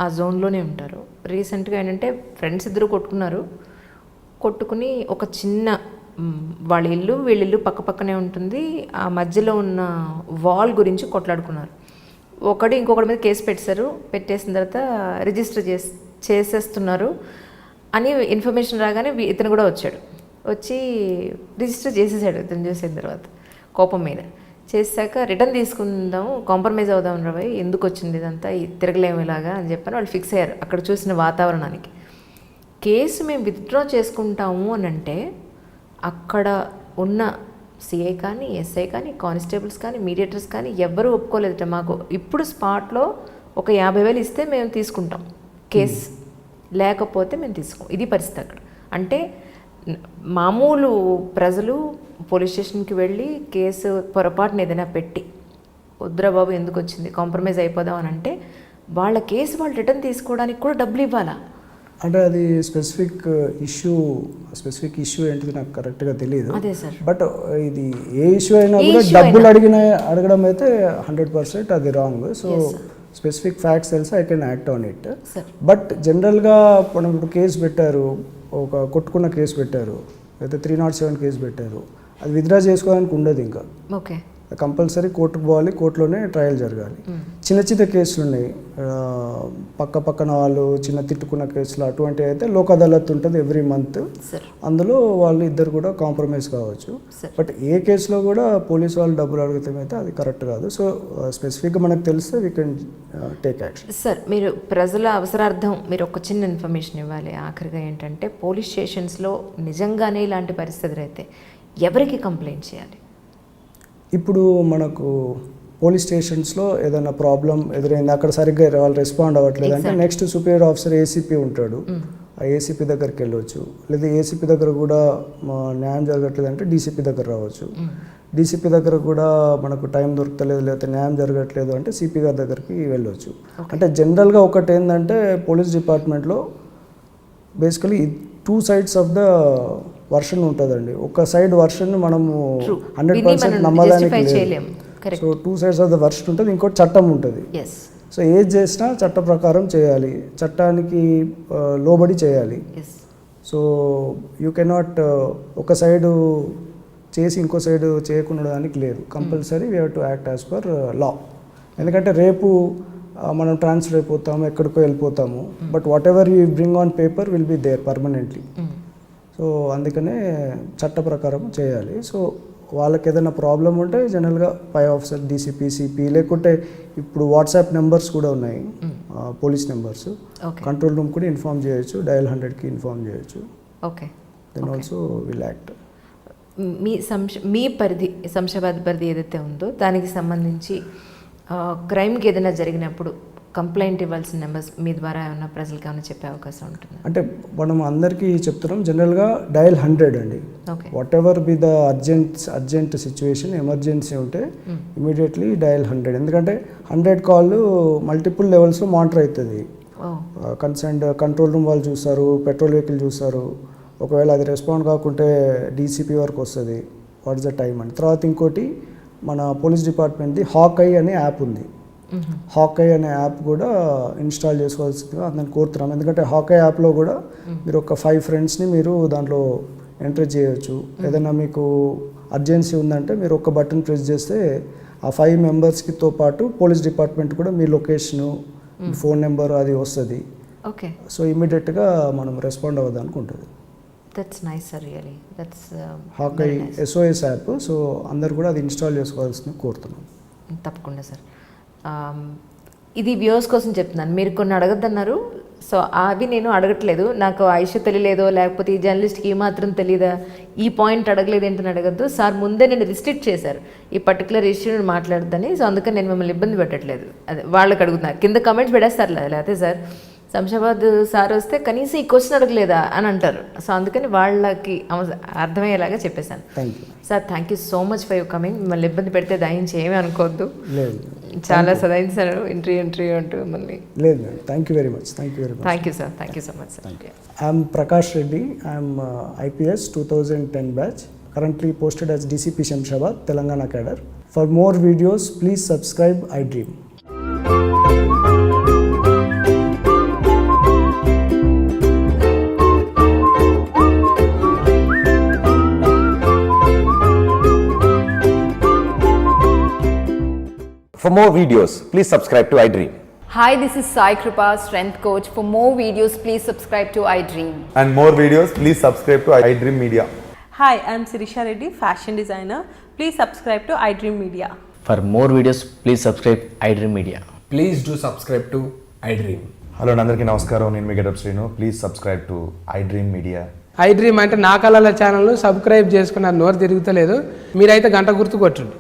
ఆ జోన్లోనే ఉంటారు. రీసెంట్గా ఏంటంటే ఫ్రెండ్స్ ఇద్దరు కొట్టుకుని ఒక చిన్న వాళ్ళ ఇల్లు వీళ్ళ ఇల్లు పక్క పక్కనే ఉంటుంది, ఆ మధ్యలో ఉన్న వాల్ గురించి కొట్లాడుకున్నారు. ఇంకొకటి మీద కేసు పెట్టేసిన తర్వాత రిజిస్టర్ చేసేస్తున్నారు అని ఇన్ఫర్మేషన్ రాగానే ఇతను కూడా వచ్చి రిజిస్టర్ చేసేసాడు. ఇతను చూసిన తర్వాత కోపం మీద చేశాక రిటర్న్ తీసుకుందాం, కాంప్రమైజ్ అవుదాం రాబోయ్, ఎందుకు వచ్చింది ఇదంతా, తిరగలేము ఇలాగా అని చెప్పని వాళ్ళు ఫిక్స్ అయ్యారు. అక్కడ చూసిన వాతావరణానికి కేసు మేము విత్డ్రా చేసుకుంటాము అని అంటే అక్కడ ఉన్న సిఐ కానీ, ఎస్ఐ కానీ, కానిస్టేబుల్స్ కానీ, మీడియేటర్స్ కానీ ఎవ్వరూ ఒప్పుకోలేదట. మాకు ఇప్పుడు స్పాట్లో ఒక 50,000 ఇస్తే మేము తీసుకుంటాం కేసు, లేకపోతే మేము తీసుకోం. ఇది పరిస్థితి అక్కడ. అంటే మామూలు ప్రజలు పోలీస్ స్టేషన్కి వెళ్ళి కేసు పొరపాటున ఏదైనా పెట్టి వద్దురా బాబు ఎందుకు వచ్చింది, కాంప్రమైజ్ అయిపోదాం అని అంటే వాళ్ళ కేసు వాళ్ళు రిటర్న్ తీసుకోవడానికి కూడా డబ్బులు ఇవ్వాలా? అంటే అది స్పెసిఫిక్ ఇష్యూ ఏంటిది నాకు కరెక్ట్గా తెలియదు. అదే సార్. బట్ ఇది ఏ ఇష్యూ అయినా కూడా డబ్బులు అడగడం అయితే 100% అది రాంగ్. సో స్పెసిఫిక్ ఫ్యాక్ట్స్ తెలిసి I can act on it. But జనరల్గా మనం ఇప్పుడు కేసు పెట్టారు, ఒక కొట్టుకున్న కేసు పెట్టారు, అయితే 307 కేసు పెట్టారు, అది విత్డ్రా చేసుకోవడానికి ఉండదు. ఇంకా ఓకే, కంపల్సరీ కోర్టుకు పోవాలి, కోర్టులోనే ట్రయల్ జరగాలి. చిన్న చిన్న కేసులు ఉన్నాయి, పక్కన వాళ్ళు చిన్న తిట్టుకున్న కేసులు అటువంటివి అయితే లోక్ అదాలత్ ఉంటుంది ఎవ్రీ మంత్. అందులో వాళ్ళు ఇద్దరు కూడా కాంప్రమైజ్ కావచ్చు. బట్ ఏ కేసులో కూడా పోలీసు వాళ్ళు డబ్బులు అడిగితే అయితే అది కరెక్ట్ కాదు. సో స్పెసిఫిక్గా మనకు తెలిస్తే we can take action. Sir, మీరు ప్రజల అవసరార్థం మీరు ఒక చిన్న ఇన్ఫర్మేషన్ ఇవ్వాలి. ఆఖరిగా ఏంటంటే పోలీస్ స్టేషన్స్లో నిజంగానే ఇలాంటి పరిస్థితులు అయితే ఎవరికి కంప్లైంట్ చేయాలి? ఇప్పుడు మనకు పోలీస్ స్టేషన్స్లో ఏదైనా ప్రాబ్లం ఎదురైంది, అక్కడ సరిగ్గా వాళ్ళు రెస్పాండ్ అవ్వట్లేదు అంటే నెక్స్ట్ సుపీరియర్ ఆఫీసర్ ఏసీపీ ఉంటాడు, ఆ ఏసీపీ దగ్గరికి వెళ్ళవచ్చు. లేదా ఏసీపీ దగ్గర కూడా న్యాయం జరగట్లేదు అంటే డీసీపీ దగ్గర రావచ్చు. డీసీపీ దగ్గర కూడా మనకు టైం దొరకలేదు లేకపోతే న్యాయం జరగట్లేదు అంటే సిపి గారి దగ్గరికి వెళ్ళవచ్చు. అంటే జనరల్గా ఒకటి ఏంటంటే పోలీస్ డిపార్ట్మెంట్లో basically 2 sides of the version ఉంటుందండి. ఒక సైడ్ వర్షన్ మనము 100% నమ్మడానికి లేదు. So 2 sides of the version ఉంటుంది, ఇంకోటి చట్టం ఉంటుంది. సో ఏది చేసినా చట్ట ప్రకారం చేయాలి, చట్టానికి లోబడి చేయాలి. సో యూ కెనాట్ ఒక సైడు చేసి ఇంకో సైడు చేయకుండా దానికి లేదు. Compulsory we have to act as per law. ఎందుకంటే రేపు మనం ట్రాన్స్ఫర్ అయిపోతాము, ఎక్కడికో వెళ్ళిపోతాము, but whatever you bring on paper will be there permanently. So అందుకనే చట్ట ప్రకారం చేయాలి. సో వాళ్ళకి ఏదైనా ప్రాబ్లం ఉంటే జనరల్గా పై ఆఫీసర్ డీసీపీ, సిపి, లేకుంటే ఇప్పుడు వాట్సాప్ నెంబర్స్ కూడా ఉన్నాయి, పోలీస్ నెంబర్స్, కంట్రోల్ రూమ్ కూడా ఇన్ఫార్మ్ చేయొచ్చు, డయల్ 100కి ఇన్ఫార్మ్ చేయొచ్చు. Okay, then also will act. మీ పరిధి, శంషాబాద్ పరిధి ఏదైతే ఉందో దానికి సంబంధించి క్రైమ్కి ఏదైనా జరిగినప్పుడు కంప్లైంట్ ఇవ్వాల్సిన నెంబర్స్ మీ ద్వారా ఏమన్నా ప్రజలకు ఏమైనా చెప్పే అవకాశం ఉంటుంది? అంటే మనం అందరికీ చెప్తున్నాం, జనరల్గా డయల్ 100 అండి. What ever be the urgent situation, emergency ఉంటే ఇమీడియట్లీ డయల్ 100. ఎందుకంటే 100 కాల్ మల్టిపుల్ లెవెల్స్లో మానిటర్ అవుతుంది. కన్సర్న్డ్ కంట్రోల్ రూమ్ వాళ్ళు చూస్తారు, పెట్రోల్ వెహికల్ చూస్తారు. ఒకవేళ అది రెస్పాండ్ కాకుంటే డీసీపీ వరకు వస్తుంది, వాట్ ఇస్ ద టైం అని. తర్వాత ఇంకోటి మన పోలీస్ డిపార్ట్మెంట్ది హాకై అనే యాప్ ఉంది. హాకై అనే యాప్ కూడా ఇన్స్టాల్ చేసుకోవాల్సిందిగా అందరిని కోరుతున్నాం. ఎందుకంటే హాకై యాప్లో కూడా మీరు ఒక 5 ఫ్రెండ్స్ని మీరు దాంట్లో ఎంటర్ చేయవచ్చు. ఏదైనా మీకు అర్జెన్సీ ఉందంటే మీరు ఒక బటన్ ప్రెస్ చేస్తే ఆ 5 మెంబర్స్కితో పాటు పోలీస్ డిపార్ట్మెంట్ కూడా మీ లొకేషను, ఫోన్ నెంబర్ అది వస్తుంది. ఓకే, సో ఇమీడియట్గా మనం రెస్పాండ్ అవ్వడానికి ఉంటుంది. That's nice sir, really that's హాకై SOS app. So అందరు కూడా అది ఇన్స్టాల్ చేసుకోవాల్సింది కోరుతున్నాం. తప్పకుండా సార్. ఇది వ్యూవర్స్ కోసం చెప్తున్నాను, మీరు కొన్ని అడగద్దన్నారు. సో అవి నేను అడగట్లేదు, నాకు ఆయుష్ తెలియలేదో లేకపోతే ఈ జర్నలిస్ట్కి ఈ మాత్రం తెలియదా, ఈ పాయింట్ అడగలేదు ఏంటని అడగద్దు సార్. ముందే నేను రిస్ట్రిక్ట్ చేశారు ఈ పర్టికులర్ ఇష్యూ మాట్లాడద్దని. సో అందుకని నేను మిమ్మల్ని ఇబ్బంది పెట్టట్లేదు. అదే వాళ్ళకి అడుగుతున్నారు, కింద కమెంట్స్ పెడేస్తారు లేకపోతే సార్ శంషాబాద్ సార్ వస్తే కనీసం ఈ క్వశ్చన్ అడగలేదా అని అంటారు. సో అందుకని వాళ్ళకి అర్థమయ్యేలాగా చెప్పేశాను. Sir, thank you so much for your coming. మిమ్మల్ని ఇబ్బంది పెడితే దయించి ఏమీ అనుకోవద్దు, చాలా సదాయించారు ఇంటర్వ్యూ అంటూ మిమ్మల్ని. లేదు, thank you very much. Thank you sir, thank you so much sir. I'm Prakash Reddy, I'm IPS 2010 batch, currently posted as DCP Shamshabad, Telangana cadre. For more videos, please subscribe iDream. For more videos, please subscribe to iDream. Hi, this is Sai Kripa, strength coach. For more videos, please subscribe to iDream. And more videos, please subscribe to iDream Media. Hi, I am Sirisha Reddy, fashion designer. Please subscribe to iDream Media. For more videos, please subscribe iDream Media. Please do subscribe to iDream. Hello అందరికీ నమస్కారం, నేను మీ Getup Srinu. Please subscribe to iDream Media. iDream అంటే నా కళల ఛానల్ను సబ్స్క్రైబ్ చేసుకున్న నోరు తిరుగుతలేదు, మీరైతే గంట గుర్తు కొట్టండి.